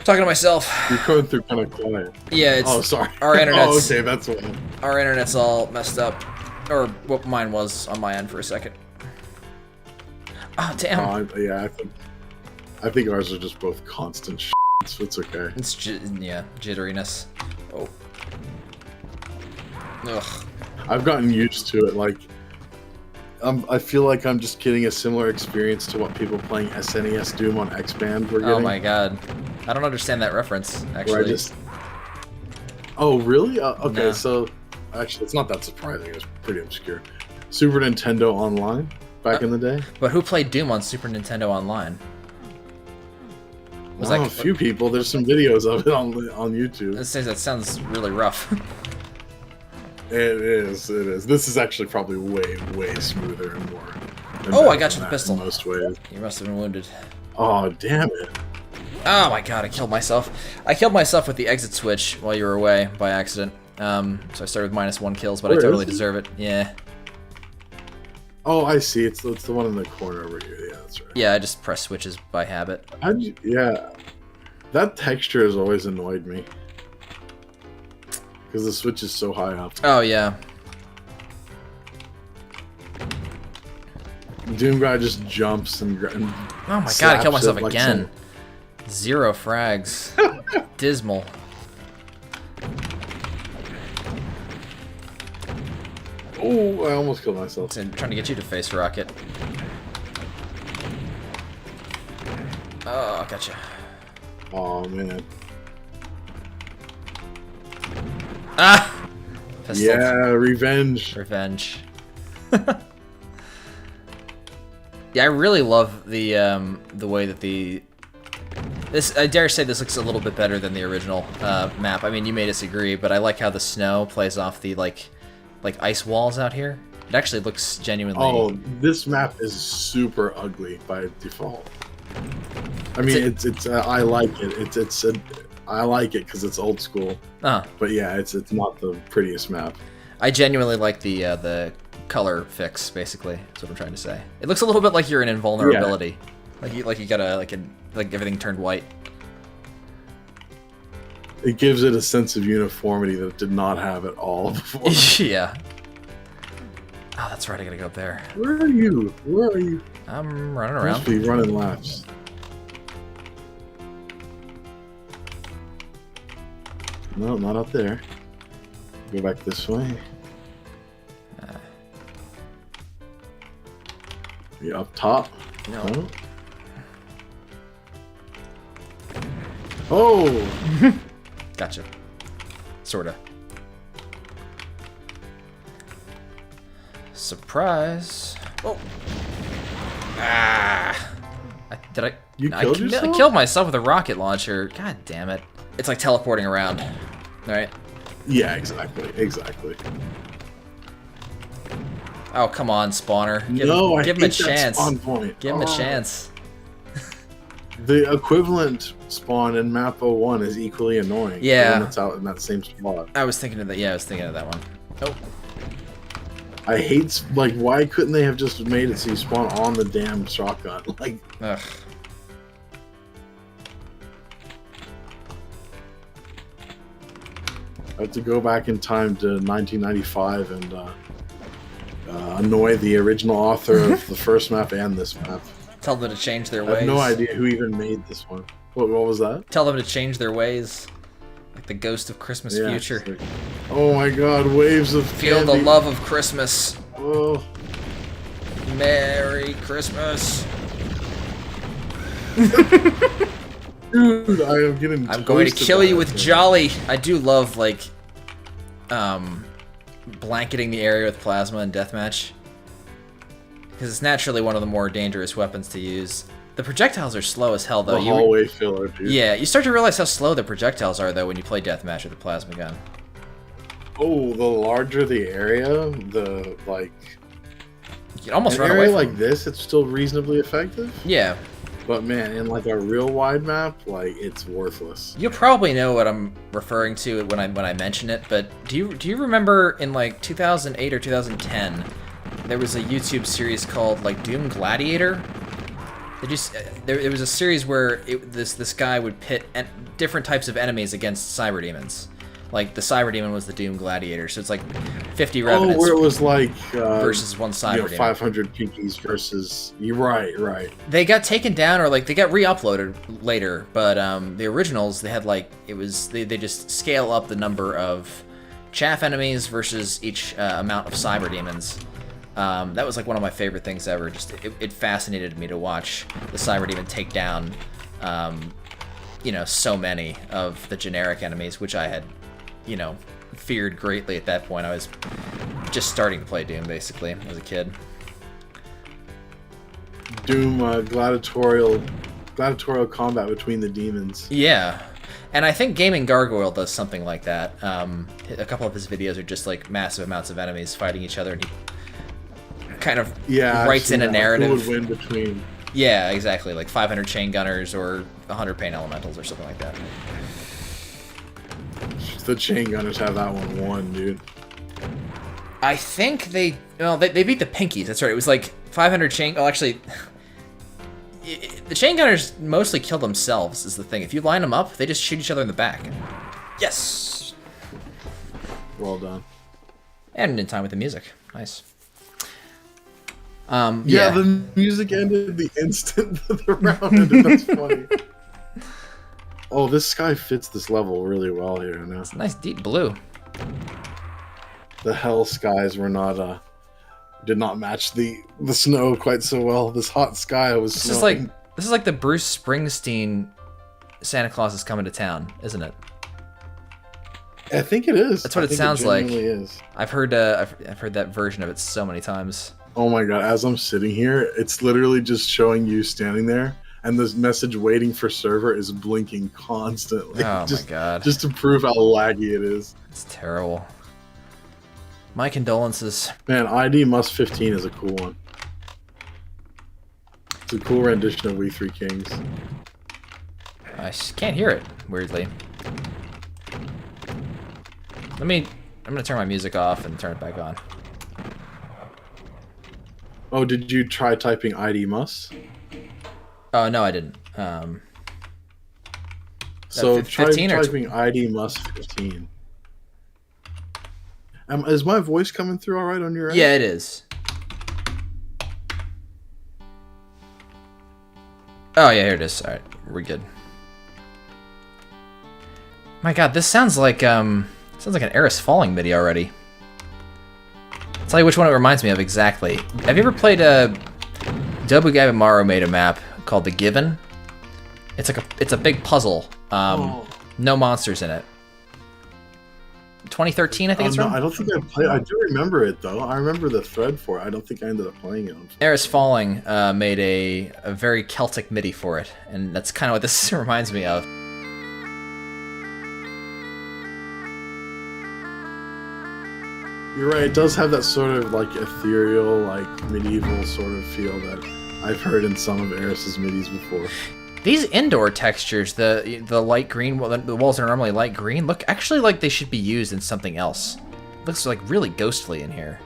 Talking to myself. You're going through kind of quiet. Yeah, it's... Oh, sorry. Our internet's... Oh, okay, that's what... Our internet's all messed up. Or what mine was on my end for a second. Oh, damn. Yeah, I think ours are just both constant shit, so it's okay. It's yeah, jitteriness. Oh. Ugh. I've gotten used to it, like... I feel like I'm just getting a similar experience to what people playing SNES Doom on X-Band were getting. Oh my god. I don't understand that reference, actually. Oh, really? Okay, No. So... Actually, it's not that surprising. It's pretty obscure. Super Nintendo Online, back in the day. But who played Doom on Super Nintendo Online? Was a few people. There's some videos of it on YouTube. That sounds really rough. It is. This is actually probably way smoother and more. Oh, I got you the pistol. In most ways. You must have been wounded. Oh, damn it. Oh my god, I killed myself. I killed myself with the exit switch while you were away by accident. So I started with -1 kills, but I totally deserve it. Yeah. Oh, I see. It's the one in the corner over here. Yeah, that's right. Yeah, I just press switches by habit. Yeah. That texture has always annoyed me. Because the switch is so high up. Oh, yeah. Doom guy just jumps and oh my god, I killed myself again. 0 frags. Dismal. Oh, I almost killed myself. I'm trying to get you to face rocket. Oh, gotcha. Oh, man. Ah! Pistol. Yeah, revenge. Revenge. Yeah, I really love the way that this. I dare say this looks a little bit better than the original map. I mean, you may disagree, but I like how the snow plays off the like ice walls out here. It actually looks genuinely... Oh, this map is super ugly by default. I mean, it's I like it. I like it because it's old school. But yeah, it's not the prettiest map. I genuinely like the color fix. Basically, that's what I'm trying to say. It looks a little bit like you're in invulnerability. Yeah. Like you gotta like everything turned white. It gives it a sense of uniformity that it did not have at all before. Yeah. Oh, that's right. I gotta go up there. Where are you? Where are you? I'm running around. Must be running laps. No, not up there. Go back this way. You up top? No. Oh! Gotcha. Sorta. Surprise. Oh. Ah. You killed yourself? I killed myself with a rocket launcher. God damn it. It's like teleporting around. Alright. Yeah, exactly. Oh, come on, spawner. Give him a chance. Give him a chance. The equivalent spawn in map 01 is equally annoying. Yeah. The one that's out in that same spot. I was thinking of that. Yeah, I was thinking of that one. Oh. I hate, like, why couldn't they have just made it so you spawn on the damn shotgun? Like, ugh. I have to go back in time to 1995 and annoy the original author of the first map and this map. Tell them to change their ways. I have no idea who even made this one. What was that? Tell them to change their ways. Like the ghost of Christmas future. Like, oh my god, waves of Feel candy. the love of Christmas. Oh. Merry Christmas. Dude, I am getting I'm going to kill you with Jolly. I do love, like, blanketing the area with plasma in Deathmatch. Because it's naturally one of the more dangerous weapons to use. The projectiles are slow as hell, though. The hallway filler, dude. Yeah, you start to realize how slow the projectiles are, though, when you play Deathmatch with a plasma gun. Oh, the larger the area, the, like... You can almost run away away from like it. This, it's still reasonably effective. Yeah. But man, in like a real wide map, like it's worthless. You'll probably know what I'm referring to when I mention it, but do you remember in like 2008 or 2010, there was a YouTube series called like Doom Gladiator? There was a series where this guy would pit different types of enemies against cyber demons. Like the cyber demon was the Doom Gladiator, so it's like 50 revenants. Oh, where it was like versus one cyber demon. 500 pinkies versus. You're right. They got taken down or like they got re-uploaded later, but the originals they had like they just scale up the number of chaff enemies versus each amount of cyber demons. That was like one of my favorite things ever. Just it fascinated me to watch the cyber demon take down, so many of the generic enemies, which I had, feared greatly at that point. I was just starting to play Doom, basically, as a kid. Doom gladiatorial combat between the demons. Yeah. And I think Gaming Gargoyle does something like that. A couple of his videos are just like massive amounts of enemies fighting each other, and he kind of writes in a narrative. Who would win between? Yeah, exactly. Like 500 chain gunners or 100 pain elementals or something like that. The chain gunners have that one won, dude. I think they beat the pinkies. That's right. It was like 500 chain. Oh, actually, the chain gunners mostly kill themselves. Is the thing. If you line them up, they just shoot each other in the back. Yes. Well done. And in time with the music. Nice. Yeah, the music ended the instant the round ended. That's funny. Oh, this sky fits this level really well here now. It's a nice deep blue. The hell skies were not did not match the snow quite so well. This hot sky was snowing. This is like the Bruce Springsteen Santa Claus is coming to town, isn't it? I think it is. That's what it sounds like. Is. I've heard that version of it so many times. Oh my god, as I'm sitting here, it's literally just showing you standing there, and this message waiting for server is blinking constantly. Oh my god. Just to prove how laggy it is. It's terrible. My condolences. Man, ID Must 15 is a cool one. It's a cool rendition of We Three Kings. I can't hear it, weirdly. I'm gonna turn my music off and turn it back on. Oh, did you try typing ID Must? Oh, no, I didn't. So try typing ID Must 15. Is my voice coming through all right on your end? Yeah, it is. Oh, yeah, here it is. All right, we're good. My god, this sounds like Sounds like an Eris Falling MIDI already. I'll tell you which one it reminds me of exactly. Have you ever played Dobu made a map called The Given? It's a big puzzle. No monsters in it. 2013, I think it's from? No, I don't think I played. I do remember it though. I remember the thread for it. I don't think I ended up playing it. Eris Falling made a very Celtic MIDI for it, and that's kind of what this reminds me of. You're right. It does have that sort of like ethereal, like medieval sort of feel that I've heard in some of Eris's MIDIs before. These indoor textures, the light green, the walls are normally light green, look actually like they should be used in something else. It looks like really ghostly in here.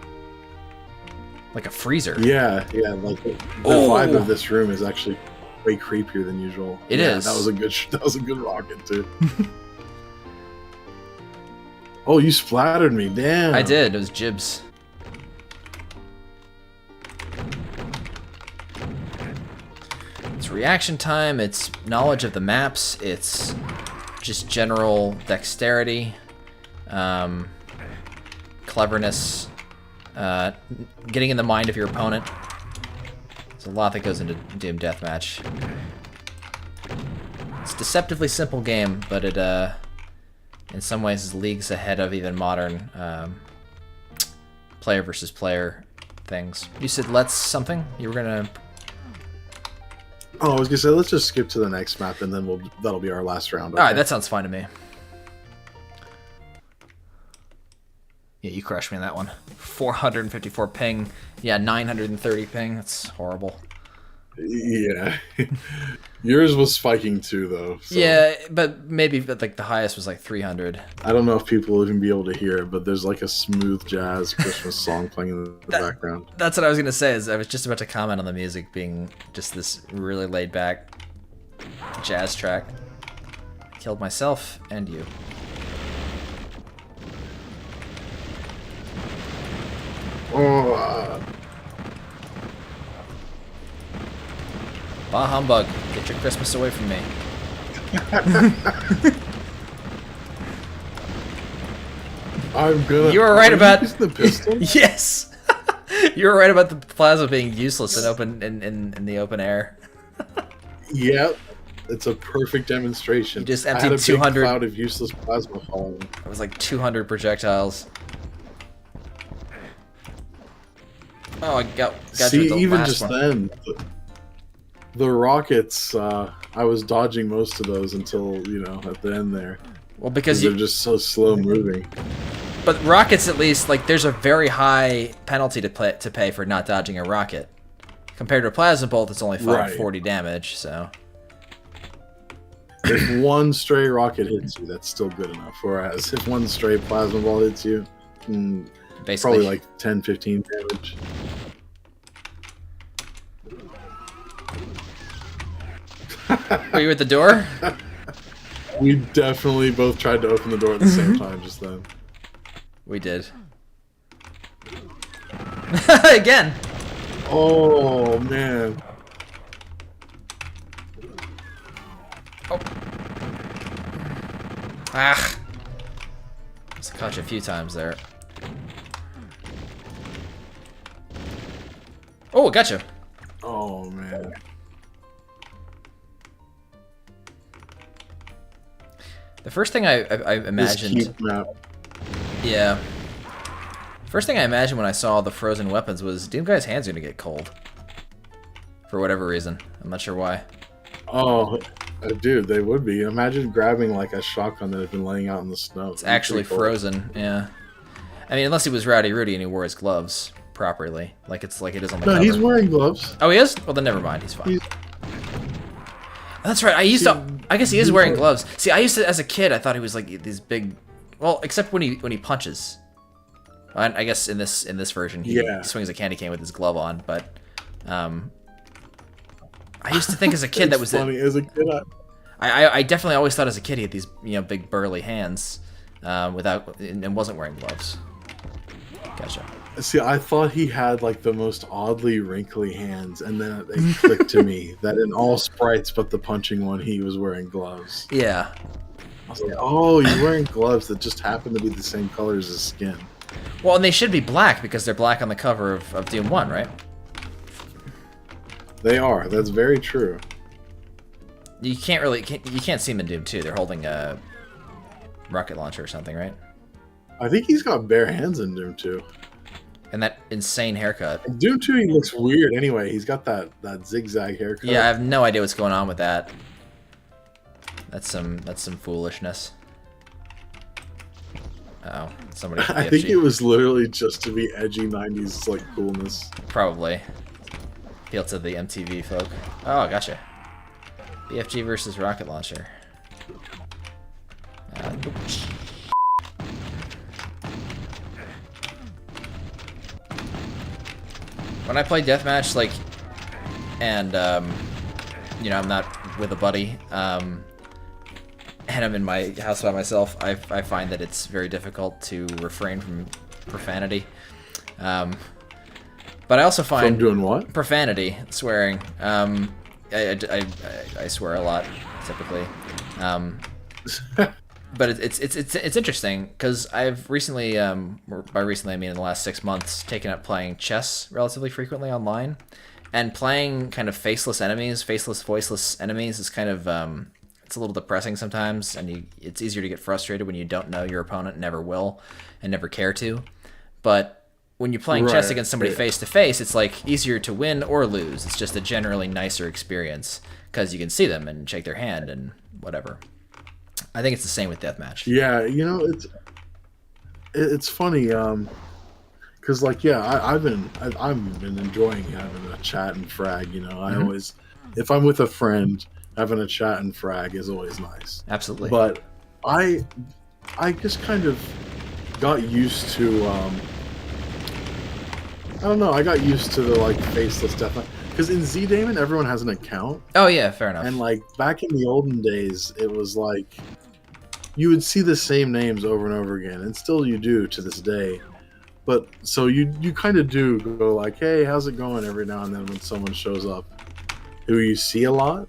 Like a freezer. Yeah, like the vibe of this room is actually way creepier than usual. It is. That was a good rocket too. Oh, you splattered me, damn. I did, it was Jibs. It's reaction time, it's knowledge of the maps, it's just general dexterity, cleverness, getting in the mind of your opponent. There's a lot that goes into Doom Deathmatch. It's a deceptively simple game, but it, in some ways, is leagues ahead of even modern player versus player things. You said let's something? You were gonna... Oh, I was gonna say let's just skip to the next map and then that'll be our last round. Okay? Alright, that sounds fine to me. Yeah, you crushed me in that one. 454 ping. Yeah, 930 ping. That's horrible. Yeah. Yours was spiking too, though. So. Yeah, but maybe like the highest was like 300. I don't know if people will even be able to hear it, but there's like a smooth jazz Christmas song playing in the background. That's what I was gonna say. Is I was just about to comment on the music being just this really laid back jazz track. I killed myself and you. Oh. Bah humbug! Get your Christmas away from me. I'm good. You were right about the pistol. Yes. You were right about the plasma being useless in the open air. Yep, it's a perfect demonstration. You just I emptied had a 200 big cloud of useless plasma falling. It was like 200 projectiles. Oh, I got See, you the even last just one. then, the rockets. I was dodging most of those until at the end there. Well, because they're just so slow moving. But rockets, at least, like there's a very high penalty to pay for not dodging a rocket. Compared to a plasma bolt, it's only 540 damage. So if one stray rocket hits you, that's still good enough. Whereas if one stray plasma ball hits you, basically probably like 10, 15 damage. Were you at the door? We definitely both tried to open the door at the same time just then. We did. Again! Oh, man. Oh. Ah! Must have caught you a few times there. Oh, gotcha! Oh, man. The first thing I imagined... Yeah. First thing I imagined when I saw the frozen weapons was Doom Guy's hands are gonna get cold. For whatever reason. I'm not sure why. Oh, dude, they would be. Imagine grabbing like a shotgun that had been laying out in the snow. It's actually frozen, yeah. I mean, unless he was Rowdy Rudy and he wore his gloves properly. Like it is on the cover. No, he's wearing gloves. Oh, he is? Well, then never mind. He's fine. That's right. I guess he is wearing gloves. See, I used to, as a kid, I thought he was like these big... Well, except when he punches. I guess in this version, he swings a candy cane with his glove on, but... I used to think as a kid that was funny. As a kid, I definitely always thought as a kid he had these big burly hands, and wasn't wearing gloves. Gotcha. See, I thought he had like the most oddly wrinkly hands, and then it clicked to me that in all sprites but the punching one, he was wearing gloves. Yeah. I was like, oh, you're wearing gloves that just happen to be the same color as his skin. Well, and they should be black because they're black on the cover of Doom 1, right? They are. That's very true. You can't see them in Doom 2. They're holding a rocket launcher or something, right? I think he's got bare hands in Doom 2. And that insane haircut. In Doom 2, he looks weird anyway. He's got that zigzag haircut. Yeah, I have no idea what's going on with that. That's some foolishness. Uh oh, somebody. I think it was literally just to be edgy 90s like coolness. Probably. Appeal to the MTV folk. Oh, gotcha. BFG versus rocket launcher. When I play deathmatch, like, and you know, I'm not with a buddy, and I'm in my house by myself, I find that it's very difficult to refrain from profanity. But I also find... From doing what? Profanity, swearing. I swear a lot, typically. But it's interesting, because I've recently, by recently I mean in the last 6 months, taken up playing chess relatively frequently online. And playing kind of faceless enemies, faceless, voiceless enemies is kind of... it's a little depressing sometimes, and it's easier to get frustrated when you don't know your opponent, never will, and never care to. But when you're playing chess against somebody face to face, it's like easier to win or lose. It's just a generally nicer experience because you can see them and shake their hand and whatever. I think it's the same with deathmatch. Yeah, you know, it's funny because like I've been enjoying having a chat and frag. You know, I always, if I'm with a friend, having a chat and frag is always nice. Absolutely. But I just kind of got used to I don't know. I got used to the like faceless deathmatch because in Z-Damon everyone has an account. Oh yeah, fair enough. And like back in the olden days, it was like you would see the same names over and over again, and still you do to this day. But so you kind of do go like, hey, how's it going every now and then when someone shows up who you see a lot.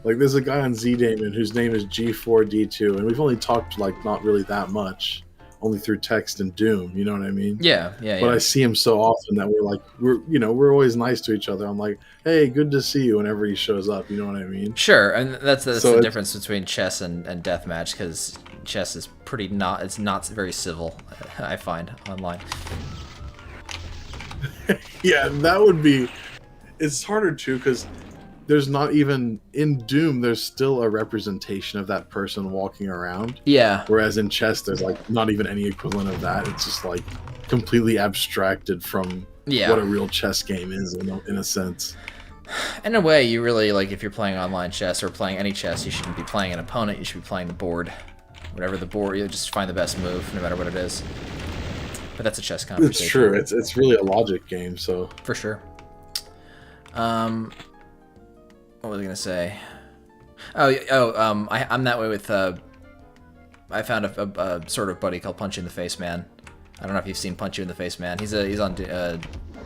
Like there's a guy on Z-Damon whose name is G4D2, and we've only talked like not really that much. Only through text and Doom, you know what I mean? Yeah. But I see him so often that we're always nice to each other. I'm like, hey, good to see you whenever he shows up. You know what I mean? Sure, and that's the difference between chess and deathmatch, because chess is it's not very civil, I find, online. Yeah, that would be. It's harder too because there's not even in Doom. There's still a representation of that person walking around. Yeah. Whereas in chess, there's like not even any equivalent of that. It's just like completely abstracted from what a real chess game is in a sense. In a way, you really like if you're playing online chess or playing any chess, you shouldn't be playing an opponent. You should be playing the board. Whatever the board, you just find the best move, no matter what it is. But that's a chess conversation. It's true. It's really a logic game. So for sure. What was I gonna say? I'm that way with. I found a sort of buddy called Punch you in the Face Man. I don't know if you've seen Punch you in the Face Man. He's on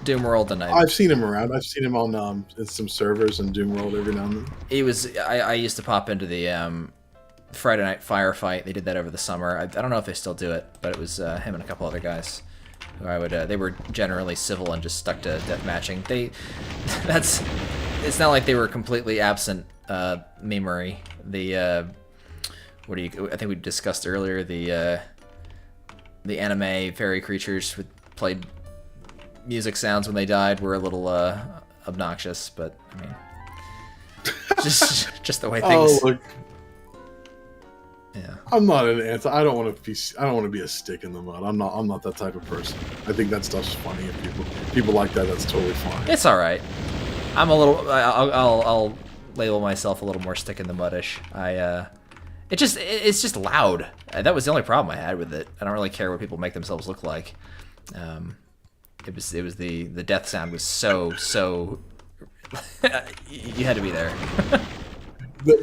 Doom World, and I've seen him around. I've seen him on some servers in Doom World every now and then. He was. I used to pop into the Friday Night Firefight. They did that over the summer. I don't know if they still do it, but it was him and a couple other guys. Who I would. They were generally civil and just stuck to deathmatching. It's not like they were completely absent memory. I think we discussed earlier the anime fairy creatures who played music sounds when they died were a little obnoxious, but I mean, just the way things. Oh, look. Yeah. I'm not an anti. I don't want to be a stick in the mud. I'm not that type of person. I think that stuff's funny. If people like that, that's totally fine. It's all right. I'm a little. I'll label myself a little more stick in the muddish. It's just loud. That was the only problem I had with it. I don't really care what people make themselves look like. It was the death sound was so you had to be there.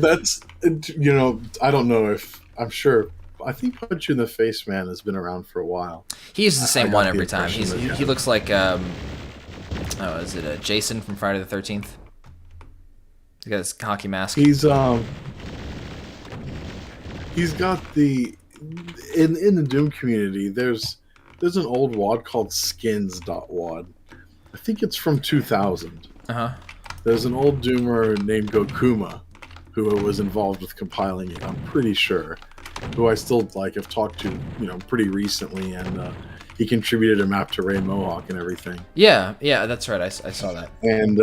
That's, you know, I don't know if I'm sure. I think Punch You in the Face Man has been around for a while. He uses the same one every time. He looks like is it Jason from Friday the 13th? He got his hockey mask. He's he's got the in the Doom community. There's an old WOD called skins.wad. I think it's from 2000. There's an old Doomer named Gokuma who was involved with compiling it. I'm pretty sure. Who I still have talked to, pretty recently, and he contributed a map to Ray Mohawk and everything. Yeah, that's right. I saw that. And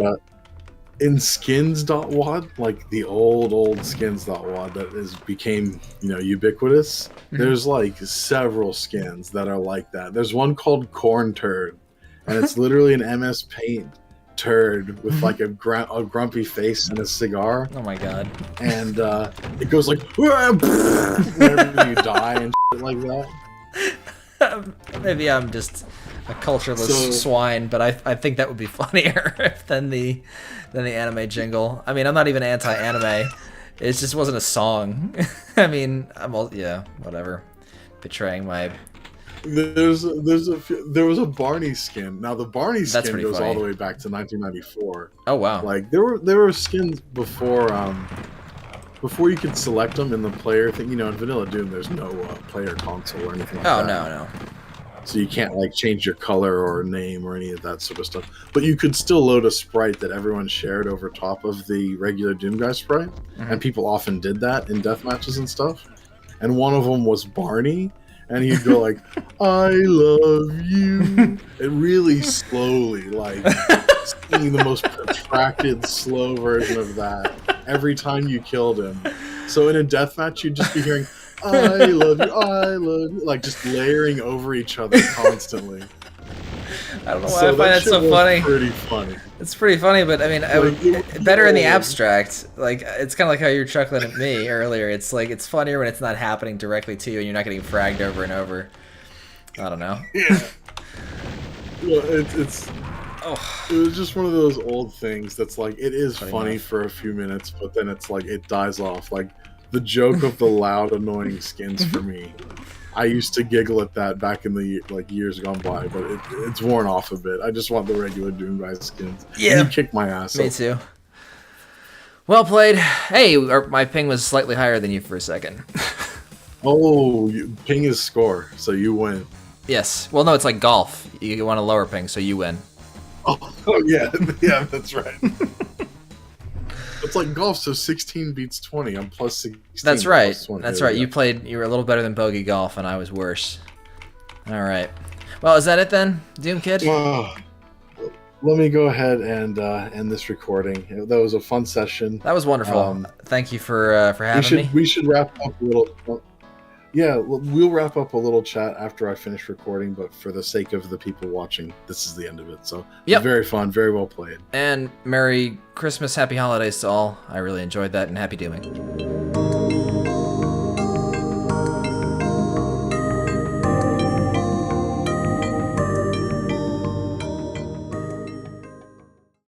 in skins.wad, like the old skins.wad that became ubiquitous, there's several skins that are like that. There's one called Corn Turd, and it's literally an MS Paint turd with a grumpy face and a cigar. Oh my god. And it goes like whenever you die and shit like that. Maybe I'm just a cultureless swine, but I think that would be funnier than the anime jingle. I mean, I'm not even anti-anime. It just wasn't a song. I mean, whatever. Betraying my... There was a Barney skin. Now the Barney skin goes all the way back to 1994. Oh wow! There were skins before you could select them in the player thing. In Vanilla Doom, there's no player console or anything like that. Oh no. So you can't change your color or name or any of that sort of stuff. But you could still load a sprite that everyone shared over top of the regular Doom Guy sprite, and people often did that in death matches and stuff. And one of them was Barney. And he'd go like, "I love you," and really slowly, singing the most protracted, slow version of that every time you killed him. So in a deathmatch, you'd just be hearing, "I love you, I love you," just layering over each other constantly. I don't know why I find that so funny. Pretty funny. It's pretty funny, but I mean, better in the abstract. It's kind of like how you were chuckling at me earlier. It's it's funnier when it's not happening directly to you and you're not getting fragged over and over. I don't know. Yeah. It was just one of those old things that's it is funny for a few minutes, but then it dies off. The joke of the loud, annoying skins for me. I used to giggle at that back in the years gone by, but it's worn off a bit. I just want the regular Doom Guy skins. Yeah, you kick my ass. Me too. Well played. Hey, my ping was slightly higher than you for a second. Oh, ping is score, so you win. Yes. Well, no, it's like golf. You want a lower ping, so you win. Oh yeah, that's right. It's like golf, so 16 beats 20. I'm plus 16. That's right. That's right. You were a little better than Bogey Golf, and I was worse. All right. Well, is that it then, Doom Kid? Let me go ahead and end this recording. That was a fun session. That was wonderful. Thank you for having me. We should wrap up a little. Yeah, we'll wrap up a little chat after I finish recording, but for the sake of the people watching, this is the end of it. So it's very fun, very well played. And Merry Christmas, Happy Holidays to all. I really enjoyed that, and happy dooming.